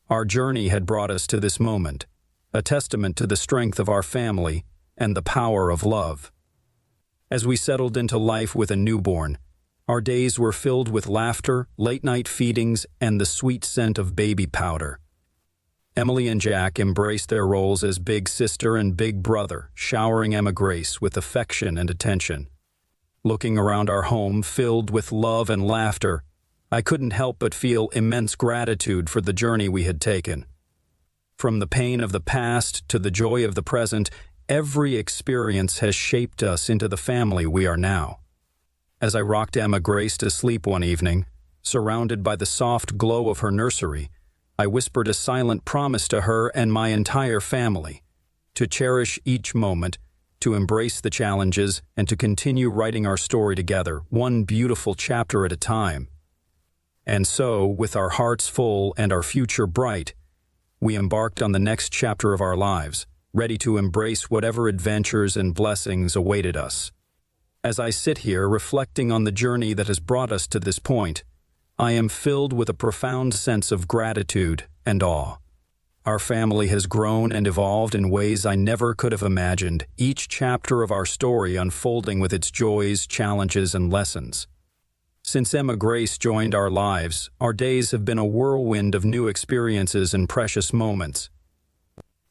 Our journey had brought us to this moment, a testament to the strength of our family and the power of love. As we settled into life with a newborn, our days were filled with laughter, late-night feedings, and the sweet scent of baby powder. Emily and Jack embraced their roles as big sister and big brother, showering Emma Grace with affection and attention. Looking around our home filled with love and laughter, I couldn't help but feel immense gratitude for the journey we had taken. From the pain of the past to the joy of the present, every experience has shaped us into the family we are now. As I rocked Emma Grace to sleep one evening, surrounded by the soft glow of her nursery, I whispered a silent promise to her and my entire family, to cherish each moment, to embrace the challenges, and to continue writing our story together, one beautiful chapter at a time. And so, with our hearts full and our future bright, we embarked on the next chapter of our lives, ready to embrace whatever adventures and blessings awaited us. As I sit here reflecting on the journey that has brought us to this point, I am filled with a profound sense of gratitude and awe. Our family has grown and evolved in ways I never could have imagined, each chapter of our story unfolding with its joys, challenges, and lessons. Since Emma Grace joined our lives, our days have been a whirlwind of new experiences and precious moments.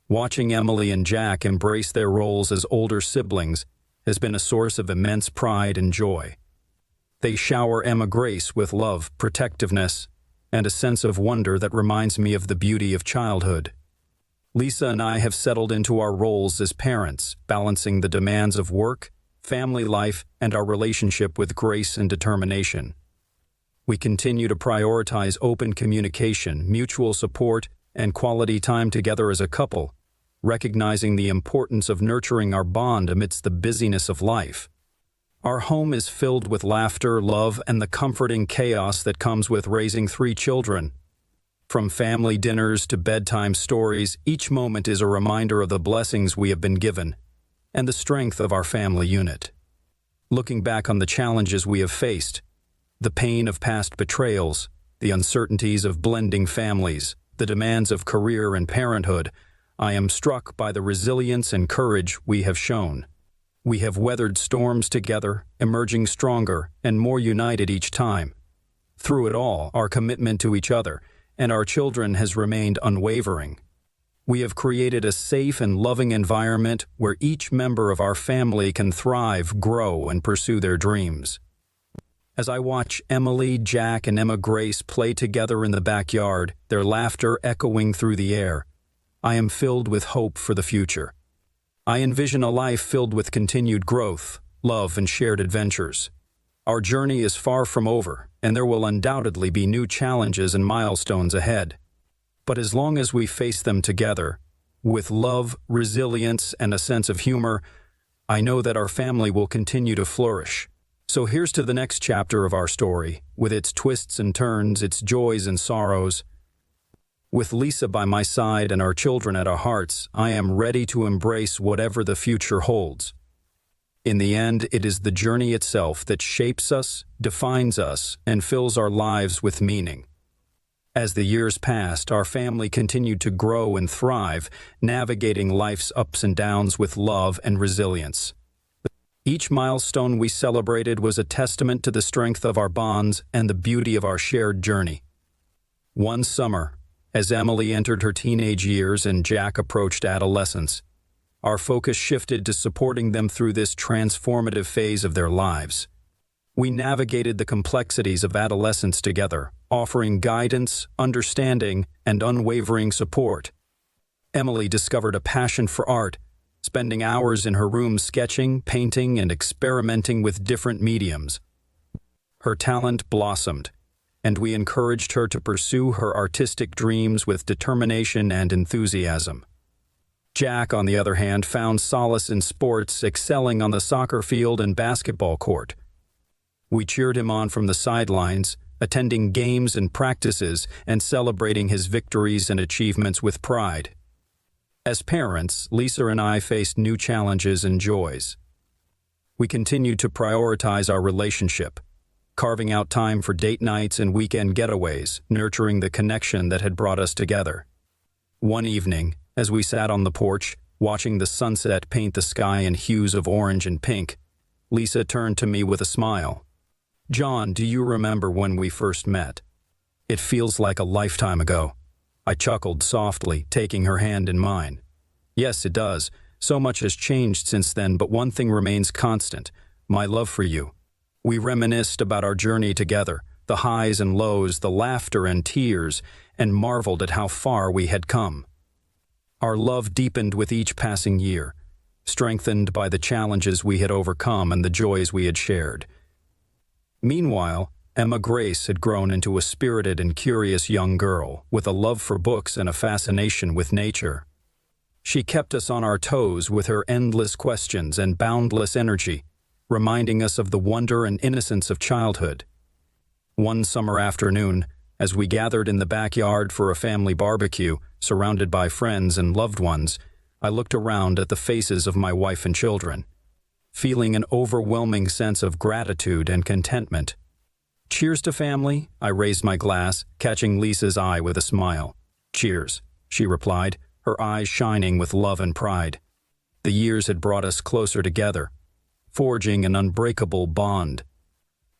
Watching Emily and Jack embrace their roles as older siblings has been a source of immense pride and joy. They shower Emma Grace with love, protectiveness, and a sense of wonder that reminds me of the beauty of childhood. Lisa and I have settled into our roles as parents, balancing the demands of work, family life, and our relationship with grace and determination. We continue to prioritize open communication, mutual support, and quality time together as a couple, recognizing the importance of nurturing our bond amidst the busyness of life. Our home is filled with laughter, love, and the comforting chaos that comes with raising 3 children. From family dinners to bedtime stories, each moment is a reminder of the blessings we have been given and the strength of our family unit. Looking back on the challenges we have faced, the pain of past betrayals, the uncertainties of blending families, the demands of career and parenthood, I am struck by the resilience and courage we have shown. We have weathered storms together, emerging stronger and more united each time. Through it all, our commitment to each other and our children has remained unwavering. We have created a safe and loving environment where each member of our family can thrive, grow, and pursue their dreams. As I watch Emily, Jack, and Emma Grace play together in the backyard, their laughter echoing through the air, I am filled with hope for the future. I envision a life filled with continued growth, love, and shared adventures. Our journey is far from over, and there will undoubtedly be new challenges and milestones ahead. But as long as we face them together, with love, resilience, and a sense of humor, I know that our family will continue to flourish. So here's to the next chapter of our story, with its twists and turns, its joys and sorrows. With Lisa by my side and our children at our hearts, I am ready to embrace whatever the future holds. In the end, it is the journey itself that shapes us, defines us, and fills our lives with meaning. As the years passed, our family continued to grow and thrive, navigating life's ups and downs with love and resilience. Each milestone we celebrated was a testament to the strength of our bonds and the beauty of our shared journey. One summer, as Emily entered her teenage years and Jack approached adolescence, our focus shifted to supporting them through this transformative phase of their lives. We navigated the complexities of adolescence together, offering guidance, understanding, and unwavering support. Emily discovered a passion for art, spending hours in her room sketching, painting, and experimenting with different mediums. Her talent blossomed, and we encouraged her to pursue her artistic dreams with determination and enthusiasm. Jack, on the other hand, found solace in sports, excelling on the soccer field and basketball court. We cheered him on from the sidelines, attending games and practices and celebrating his victories and achievements with pride. As parents, Lisa and I faced new challenges and joys. We continued to prioritize our relationship, carving out time for date nights and weekend getaways, nurturing the connection that had brought us together. One evening, as we sat on the porch, watching the sunset paint the sky in hues of orange and pink, Lisa turned to me with a smile. "John, do you remember when we first met? It feels like a lifetime ago." I chuckled softly, taking her hand in mine. "Yes, it does. So much has changed since then, but one thing remains constant: my love for you." We reminisced about our journey together, the highs and lows, the laughter and tears, and marveled at how far we had come. Our love deepened with each passing year, strengthened by the challenges we had overcome and the joys we had shared. Meanwhile, Emma Grace had grown into a spirited and curious young girl, with a love for books and a fascination with nature. She kept us on our toes with her endless questions and boundless energy, reminding us of the wonder and innocence of childhood. One summer afternoon, as we gathered in the backyard for a family barbecue, surrounded by friends and loved ones, I looked around at the faces of my wife and children, feeling an overwhelming sense of gratitude and contentment. "Cheers to family," I raised my glass, catching Lisa's eye with a smile. "Cheers," she replied, her eyes shining with love and pride. The years had brought us closer together, forging an unbreakable bond.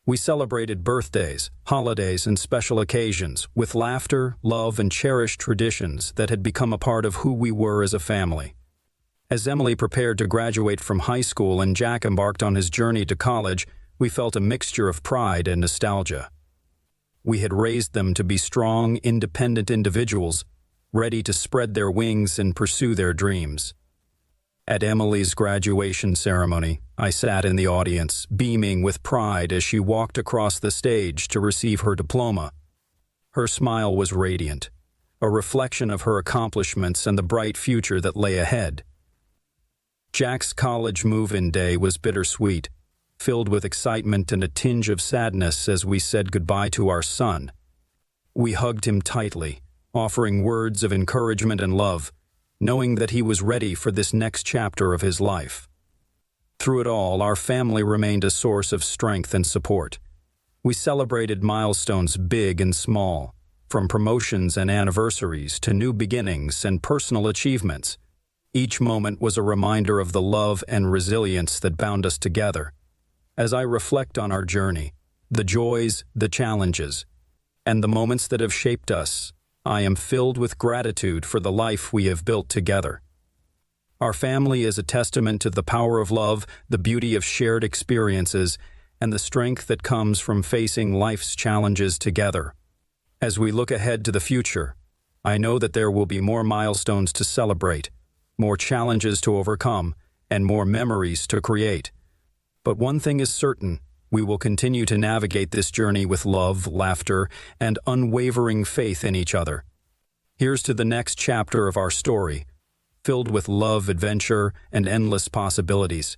We celebrated birthdays, holidays, and special occasions with laughter, love, and cherished traditions that had become a part of who we were as a family. As Emily prepared to graduate from high school and Jack embarked on his journey to college, we felt a mixture of pride and nostalgia. We had raised them to be strong, independent individuals, ready to spread their wings and pursue their dreams. At Emily's graduation ceremony, I sat in the audience, beaming with pride as she walked across the stage to receive her diploma. Her smile was radiant, a reflection of her accomplishments and the bright future that lay ahead. Jack's college move-in day was bittersweet, filled with excitement and a tinge of sadness as we said goodbye to our son. We hugged him tightly, offering words of encouragement and love, knowing that he was ready for this next chapter of his life. Through it all, our family remained a source of strength and support. We celebrated milestones big and small, from promotions and anniversaries to new beginnings and personal achievements. Each moment was a reminder of the love and resilience that bound us together. As I reflect on our journey, the joys, the challenges, and the moments that have shaped us, I am filled with gratitude for the life we have built together. Our family is a testament to the power of love, the beauty of shared experiences, and the strength that comes from facing life's challenges together. As we look ahead to the future, I know that there will be more milestones to celebrate, more challenges to overcome, and more memories to create. But one thing is certain: we will continue to navigate this journey with love, laughter, and unwavering faith in each other. Here's to the next chapter of our story, filled with love, adventure, and endless possibilities.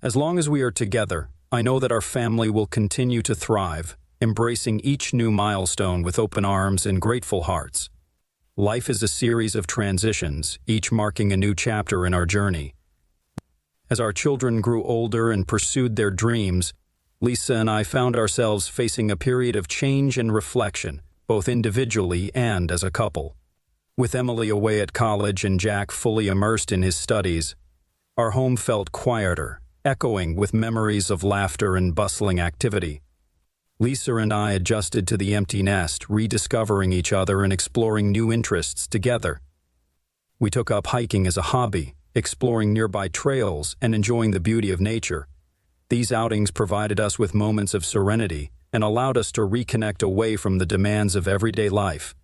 As long as we are together, I know that our family will continue to thrive, embracing each new milestone with open arms and grateful hearts. Life is a series of transitions, each marking a new chapter in our journey. As our children grew older and pursued their dreams, Lisa and I found ourselves facing a period of change and reflection, both individually and as a couple. With Emily away at college and Jack fully immersed in his studies, our home felt quieter, echoing with memories of laughter and bustling activity. Lisa and I adjusted to the empty nest, rediscovering each other and exploring new interests together. We took up hiking as a hobby, exploring nearby trails and enjoying the beauty of nature. These outings provided us with moments of serenity and allowed us to reconnect away from the demands of everyday life.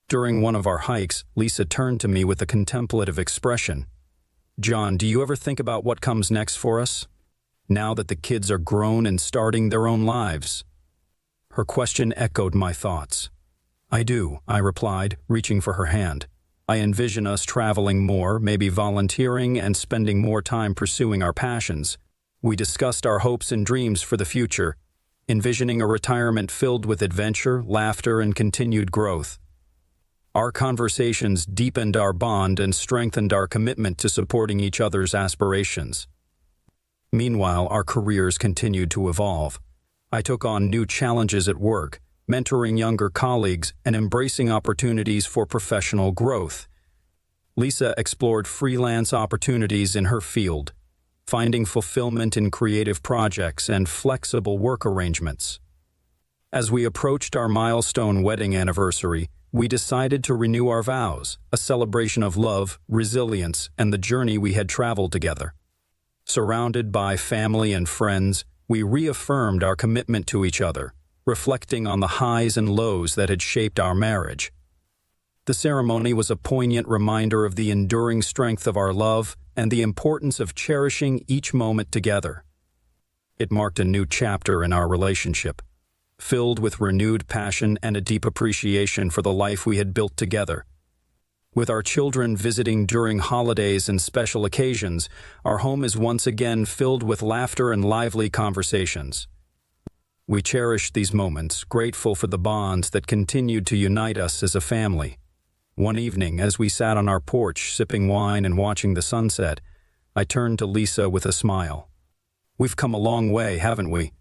During one of our hikes, Lisa turned to me with a contemplative expression. "John, do you ever think about what comes next for us, now that the kids are grown and starting their own lives?" Her question echoed my thoughts. "I do," I replied, reaching for her hand. "I envision us traveling more, maybe volunteering, and spending more time pursuing our passions." We discussed our hopes and dreams for the future, envisioning a retirement filled with adventure, laughter, and continued growth. Our conversations deepened our bond and strengthened our commitment to supporting each other's aspirations. Meanwhile, our careers continued to evolve. I took on new challenges at work, mentoring younger colleagues and embracing opportunities for professional growth. Lisa explored freelance opportunities in her field, finding fulfillment in creative projects and flexible work arrangements. As we approached our milestone wedding anniversary, we decided to renew our vows, a celebration of love, resilience, and the journey we had traveled together. Surrounded by family and friends, we reaffirmed our commitment to each other, reflecting on the highs and lows that had shaped our marriage. The ceremony was a poignant reminder of the enduring strength of our love and the importance of cherishing each moment together. It marked a new chapter in our relationship, filled with renewed passion and a deep appreciation for the life we had built together. With our children visiting during holidays and special occasions, our home is once again filled with laughter and lively conversations. We cherished these moments, grateful for the bonds that continued to unite us as a family. One evening, as we sat on our porch sipping wine and watching the sunset, I turned to Lisa with a smile. "We've come a long way, haven't we?"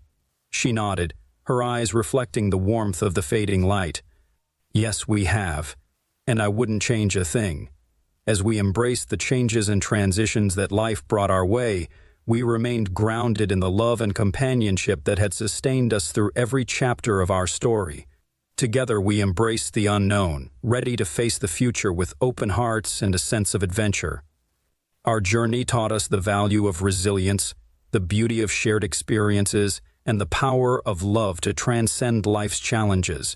She nodded, her eyes reflecting the warmth of the fading light. "Yes, we have, and I wouldn't change a thing." As we embraced the changes and transitions that life brought our way, we remained grounded in the love and companionship that had sustained us through every chapter of our story. Together we embraced the unknown, ready to face the future with open hearts and a sense of adventure. Our journey taught us the value of resilience, the beauty of shared experiences, and the power of love to transcend life's challenges.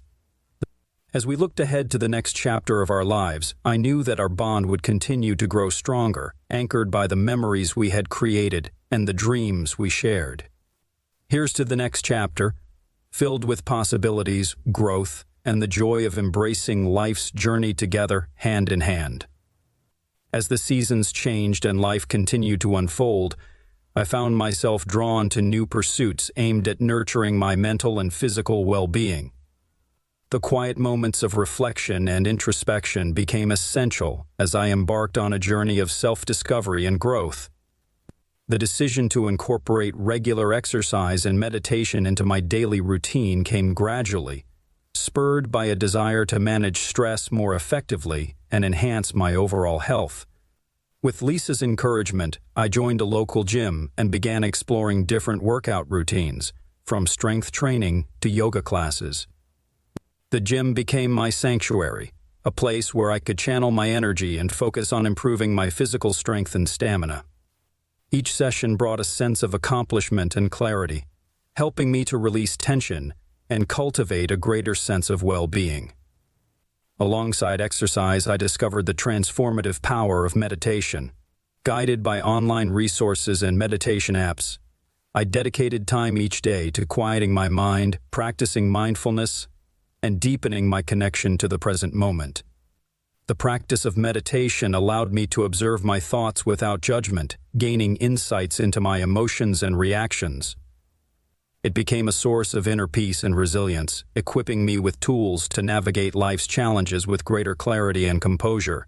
As we looked ahead to the next chapter of our lives, I knew that our bond would continue to grow stronger, anchored by the memories we had created and the dreams we shared. Here's to the next chapter, filled with possibilities, growth, and the joy of embracing life's journey together, hand in hand. As the seasons changed and life continued to unfold, I found myself drawn to new pursuits aimed at nurturing my mental and physical well-being. The quiet moments of reflection and introspection became essential as I embarked on a journey of self-discovery and growth. The decision to incorporate regular exercise and meditation into my daily routine came gradually, spurred by a desire to manage stress more effectively and enhance my overall health. With Lisa's encouragement, I joined a local gym and began exploring different workout routines, from strength training to yoga classes. The gym became my sanctuary, a place where I could channel my energy and focus on improving my physical strength and stamina. Each session brought a sense of accomplishment and clarity, helping me to release tension and cultivate a greater sense of well-being. Alongside exercise, I discovered the transformative power of meditation. Guided by online resources and meditation apps, I dedicated time each day to quieting my mind, practicing mindfulness, and deepening my connection to the present moment. The practice of meditation allowed me to observe my thoughts without judgment, gaining insights into my emotions and reactions. It became a source of inner peace and resilience, equipping me with tools to navigate life's challenges with greater clarity and composure.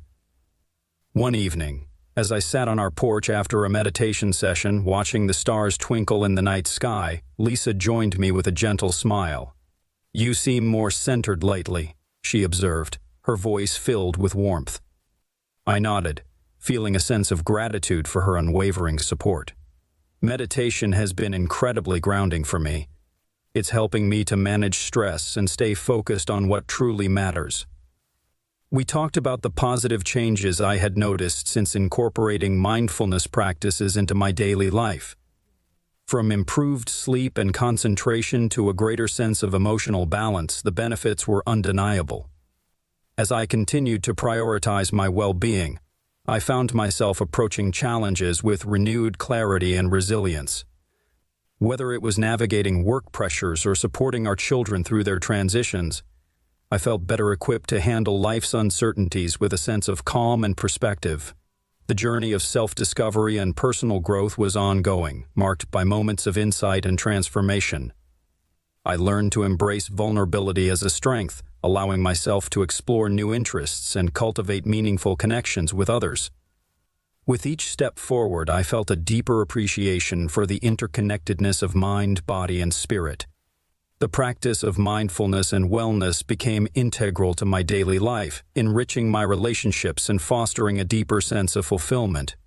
One evening, as I sat on our porch after a meditation session, watching the stars twinkle in the night sky, Lisa joined me with a gentle smile. "You seem more centered lately," she observed, her voice filled with warmth. I nodded, feeling a sense of gratitude for her unwavering support. Meditation has been incredibly grounding for me. It's helping me to manage stress and stay focused on what truly matters. We talked about the positive changes I had noticed since incorporating mindfulness practices into my daily life. From improved sleep and concentration to a greater sense of emotional balance, the benefits were undeniable. As I continued to prioritize my well-being, I found myself approaching challenges with renewed clarity and resilience. Whether it was navigating work pressures or supporting our children through their transitions, I felt better equipped to handle life's uncertainties with a sense of calm and perspective. The journey of self-discovery and personal growth was ongoing, marked by moments of insight and transformation. I learned to embrace vulnerability as a strength, allowing myself to explore new interests and cultivate meaningful connections with others. With each step forward, I felt a deeper appreciation for the interconnectedness of mind, body, and spirit. The practice of mindfulness and wellness became integral to my daily life, enriching my relationships and fostering a deeper sense of fulfillment.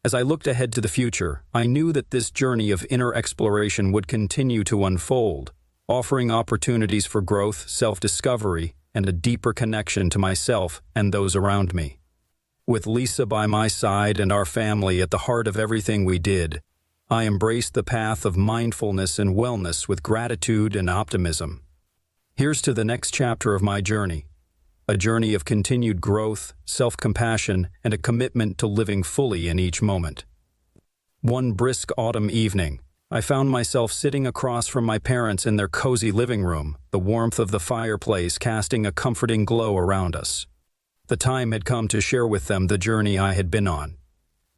As I looked ahead to the future, I knew that this journey of inner exploration would continue to unfold, offering opportunities for growth, self-discovery, and a deeper connection to myself and those around me. With Lisa by my side and our family at the heart of everything we did, I embraced the path of mindfulness and wellness with gratitude and optimism. Here's to the next chapter of my journey, a journey of continued growth, self-compassion, and a commitment to living fully in each moment. One brisk autumn evening, I found myself sitting across from my parents in their cozy living room, the warmth of the fireplace casting a comforting glow around us. The time had come to share with them the journey I had been on,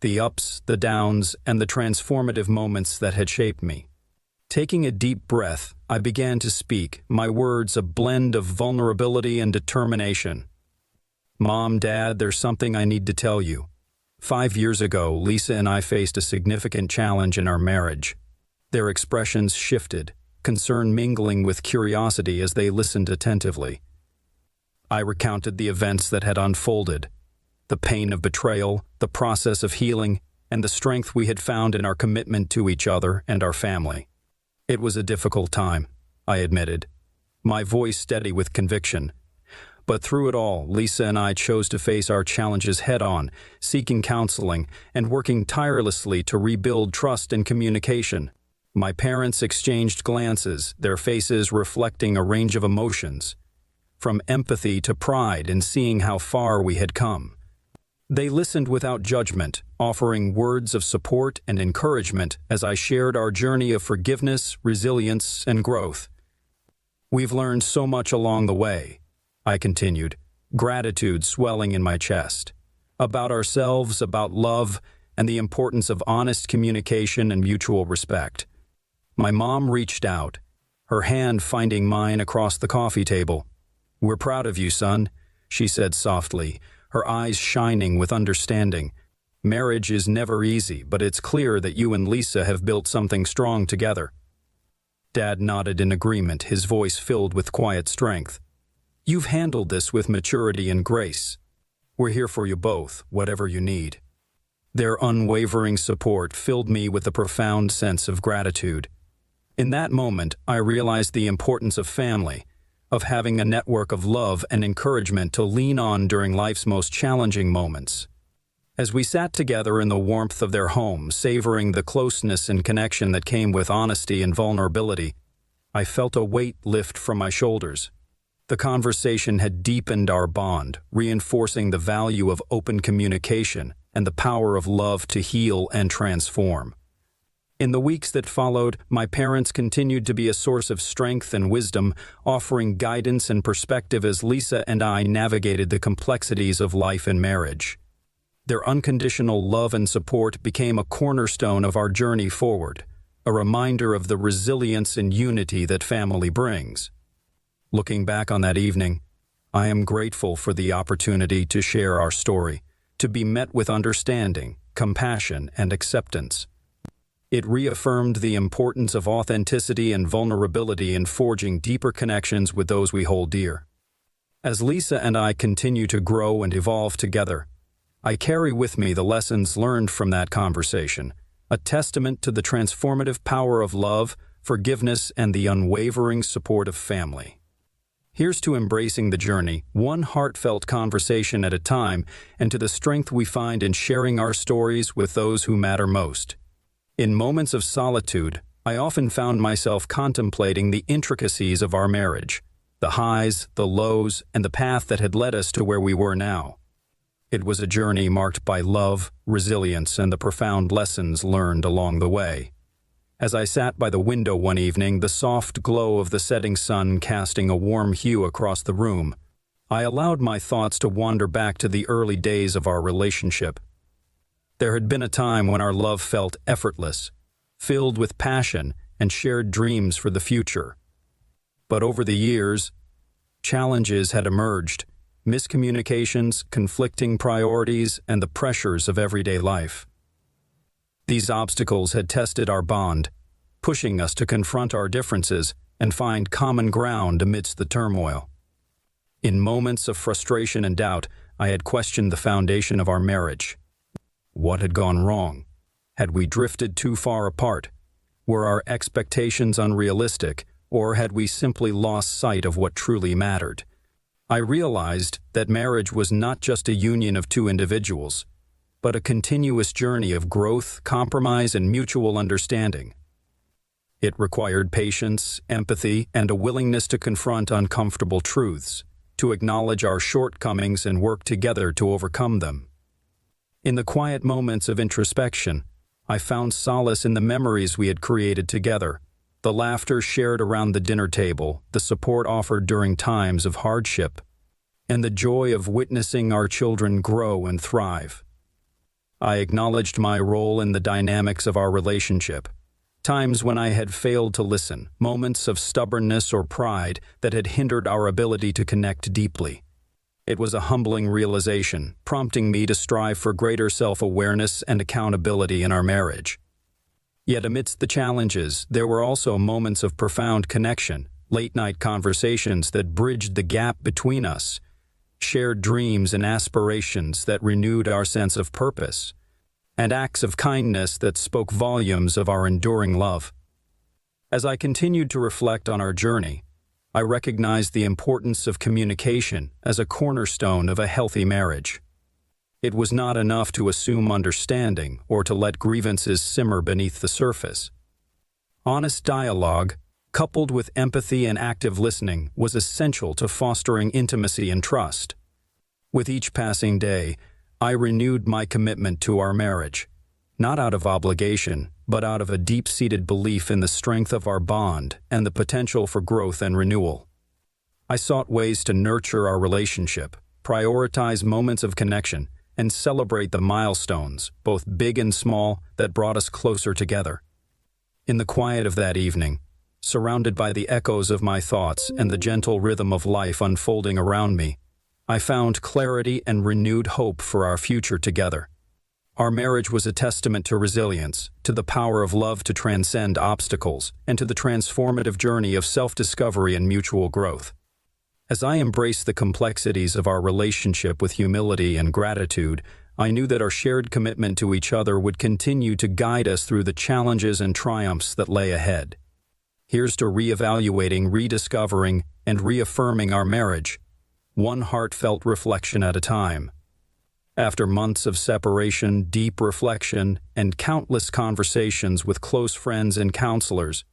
the ups, the downs, and the transformative moments that had shaped me. Taking a deep breath, I began to speak, my words a blend of vulnerability and determination. "Mom, Dad, there's something I need to tell you. 5 years ago, Lisa and I faced a significant challenge in our marriage." Their expressions shifted, concern mingling with curiosity as they listened attentively. I recounted the events that had unfolded, the pain of betrayal, the process of healing, and the strength we had found in our commitment to each other and our family. "It was a difficult time," I admitted, my voice steady with conviction. But through it all, Lisa and I chose to face our challenges head-on, seeking counseling and working tirelessly to rebuild trust and communication. My parents exchanged glances, their faces reflecting a range of emotions, from empathy to pride in seeing how far we had come. They listened without judgment, offering words of support and encouragement as I shared our journey of forgiveness, resilience, and growth. "We've learned so much along the way," I continued, gratitude swelling in my chest. "About ourselves, about love, and the importance of honest communication and mutual respect." My mom reached out, her hand finding mine across the coffee table. "We're proud of you, son," she said softly, her eyes shining with understanding. "Marriage is never easy, but it's clear that you and Lisa have built something strong together." Dad nodded in agreement, his voice filled with quiet strength. "You've handled this with maturity and grace. We're here for you both, whatever you need." Their unwavering support filled me with a profound sense of gratitude. In that moment, I realized the importance of family, of having a network of love and encouragement to lean on during life's most challenging moments. As we sat together in the warmth of their home, savoring the closeness and connection that came with honesty and vulnerability, I felt a weight lift from my shoulders. The conversation had deepened our bond, reinforcing the value of open communication and the power of love to heal and transform. In the weeks that followed, my parents continued to be a source of strength and wisdom, offering guidance and perspective as Lisa and I navigated the complexities of life and marriage. Their unconditional love and support became a cornerstone of our journey forward, a reminder of the resilience and unity that family brings. Looking back on that evening, I am grateful for the opportunity to share our story, to be met with understanding, compassion, and acceptance. It reaffirmed the importance of authenticity and vulnerability in forging deeper connections with those we hold dear. As Lisa and I continue to grow and evolve together, I carry with me the lessons learned from that conversation, a testament to the transformative power of love, forgiveness, and the unwavering support of family. Here's to embracing the journey, one heartfelt conversation at a time, and to the strength we find in sharing our stories with those who matter most. In moments of solitude, I often found myself contemplating the intricacies of our marriage, the highs, the lows, and the path that had led us to where we were now. It was a journey marked by love, resilience, and the profound lessons learned along the way. As I sat by the window one evening, the soft glow of the setting sun casting a warm hue across the room, I allowed my thoughts to wander back to the early days of our relationship. There had been a time when our love felt effortless, filled with passion and shared dreams for the future. But over the years, challenges had emerged, miscommunications, conflicting priorities, and the pressures of everyday life. These obstacles had tested our bond, pushing us to confront our differences and find common ground amidst the turmoil. In moments of frustration and doubt, I had questioned the foundation of our marriage. What had gone wrong? Had we drifted too far apart? Were our expectations unrealistic, or had we simply lost sight of what truly mattered? I realized that marriage was not just a union of two individuals, but a continuous journey of growth, compromise, and mutual understanding. It required patience, empathy, and a willingness to confront uncomfortable truths, to acknowledge our shortcomings and work together to overcome them. In the quiet moments of introspection, I found solace in the memories we had created together, the laughter shared around the dinner table, the support offered during times of hardship, and the joy of witnessing our children grow and thrive. I acknowledged my role in the dynamics of our relationship, times when I had failed to listen, moments of stubbornness or pride that had hindered our ability to connect deeply. It was a humbling realization, prompting me to strive for greater self-awareness and accountability in our marriage. Yet amidst the challenges, there were also moments of profound connection, late-night conversations that bridged the gap between us, shared dreams and aspirations that renewed our sense of purpose, and acts of kindness that spoke volumes of our enduring love. As I continued to reflect on our journey, I recognized the importance of communication as a cornerstone of a healthy marriage. It was not enough to assume understanding or to let grievances simmer beneath the surface. Honest dialogue, coupled with empathy and active listening, was essential to fostering intimacy and trust. With each passing day, I renewed my commitment to our marriage, not out of obligation, but out of a deep-seated belief in the strength of our bond and the potential for growth and renewal. I sought ways to nurture our relationship, prioritize moments of connection, and celebrate the milestones, both big and small, that brought us closer together. In the quiet of that evening, surrounded by the echoes of my thoughts and the gentle rhythm of life unfolding around me, I found clarity and renewed hope for our future together. Our marriage was a testament to resilience, to the power of love to transcend obstacles, and to the transformative journey of self-discovery and mutual growth. As I embraced the complexities of our relationship with humility and gratitude, I knew that our shared commitment to each other would continue to guide us through the challenges and triumphs that lay ahead. Here's to reevaluating, rediscovering, and reaffirming our marriage, one heartfelt reflection at a time. After months of separation, deep reflection, and countless conversations with close friends and counselors,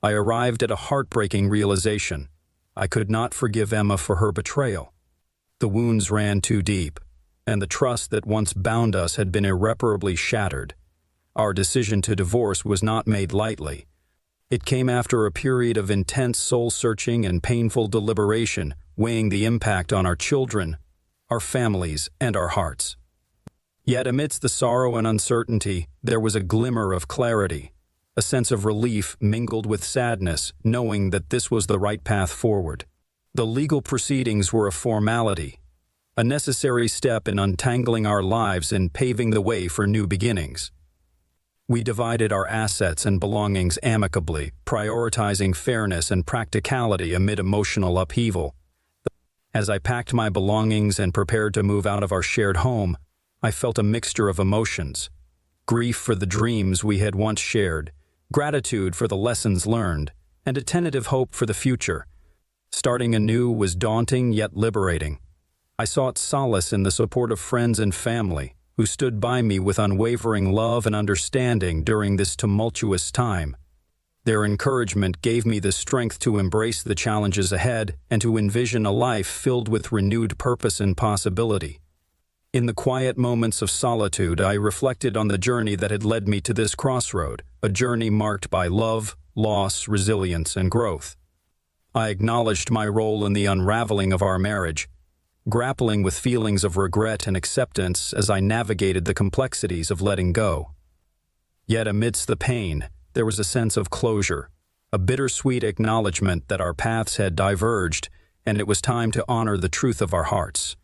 I arrived at a heartbreaking realization. I could not forgive Emma for her betrayal. The wounds ran too deep, and the trust that once bound us had been irreparably shattered. Our decision to divorce was not made lightly. It came after a period of intense soul-searching and painful deliberation, weighing the impact on our children, our families, and our hearts. Yet amidst the sorrow and uncertainty, there was a glimmer of clarity, a sense of relief mingled with sadness, knowing that this was the right path forward. The legal proceedings were a formality, a necessary step in untangling our lives and paving the way for new beginnings. We divided our assets and belongings amicably, prioritizing fairness and practicality amid emotional upheaval. As I packed my belongings and prepared to move out of our shared home, I felt a mixture of emotions: grief for the dreams we had once shared, gratitude for the lessons learned, and a tentative hope for the future. Starting anew was daunting yet liberating. I sought solace in the support of friends and family, who stood by me with unwavering love and understanding during this tumultuous time. Their encouragement gave me the strength to embrace the challenges ahead and to envision a life filled with renewed purpose and possibility. In the quiet moments of solitude, I reflected on the journey that had led me to this crossroad, a journey marked by love, loss, resilience, and growth. I acknowledged my role in the unraveling of our marriage, grappling with feelings of regret and acceptance as I navigated the complexities of letting go. Yet amidst the pain, there was a sense of closure, a bittersweet acknowledgement that our paths had diverged and it was time to honor the truth of our hearts.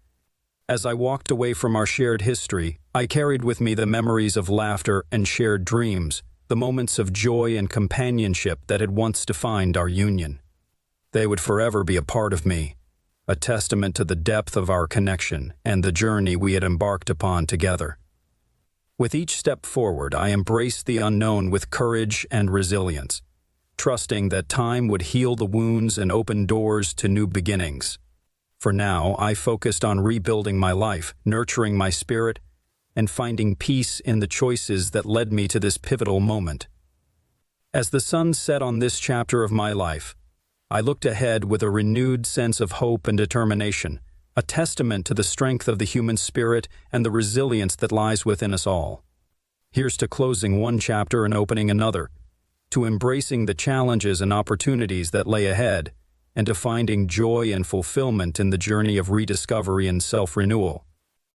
As I walked away from our shared history, I carried with me the memories of laughter and shared dreams, the moments of joy and companionship that had once defined our union. They would forever be a part of me, a testament to the depth of our connection and the journey we had embarked upon together. With each step forward, I embraced the unknown with courage and resilience, trusting that time would heal the wounds and open doors to new beginnings. For now, I focused on rebuilding my life, nurturing my spirit, and finding peace in the choices that led me to this pivotal moment. As the sun set on this chapter of my life, I looked ahead with a renewed sense of hope and determination, a testament to the strength of the human spirit and the resilience that lies within us all. Here's to closing one chapter and opening another, to embracing the challenges and opportunities that lay ahead, and to finding joy and fulfillment in the journey of rediscovery and self-renewal.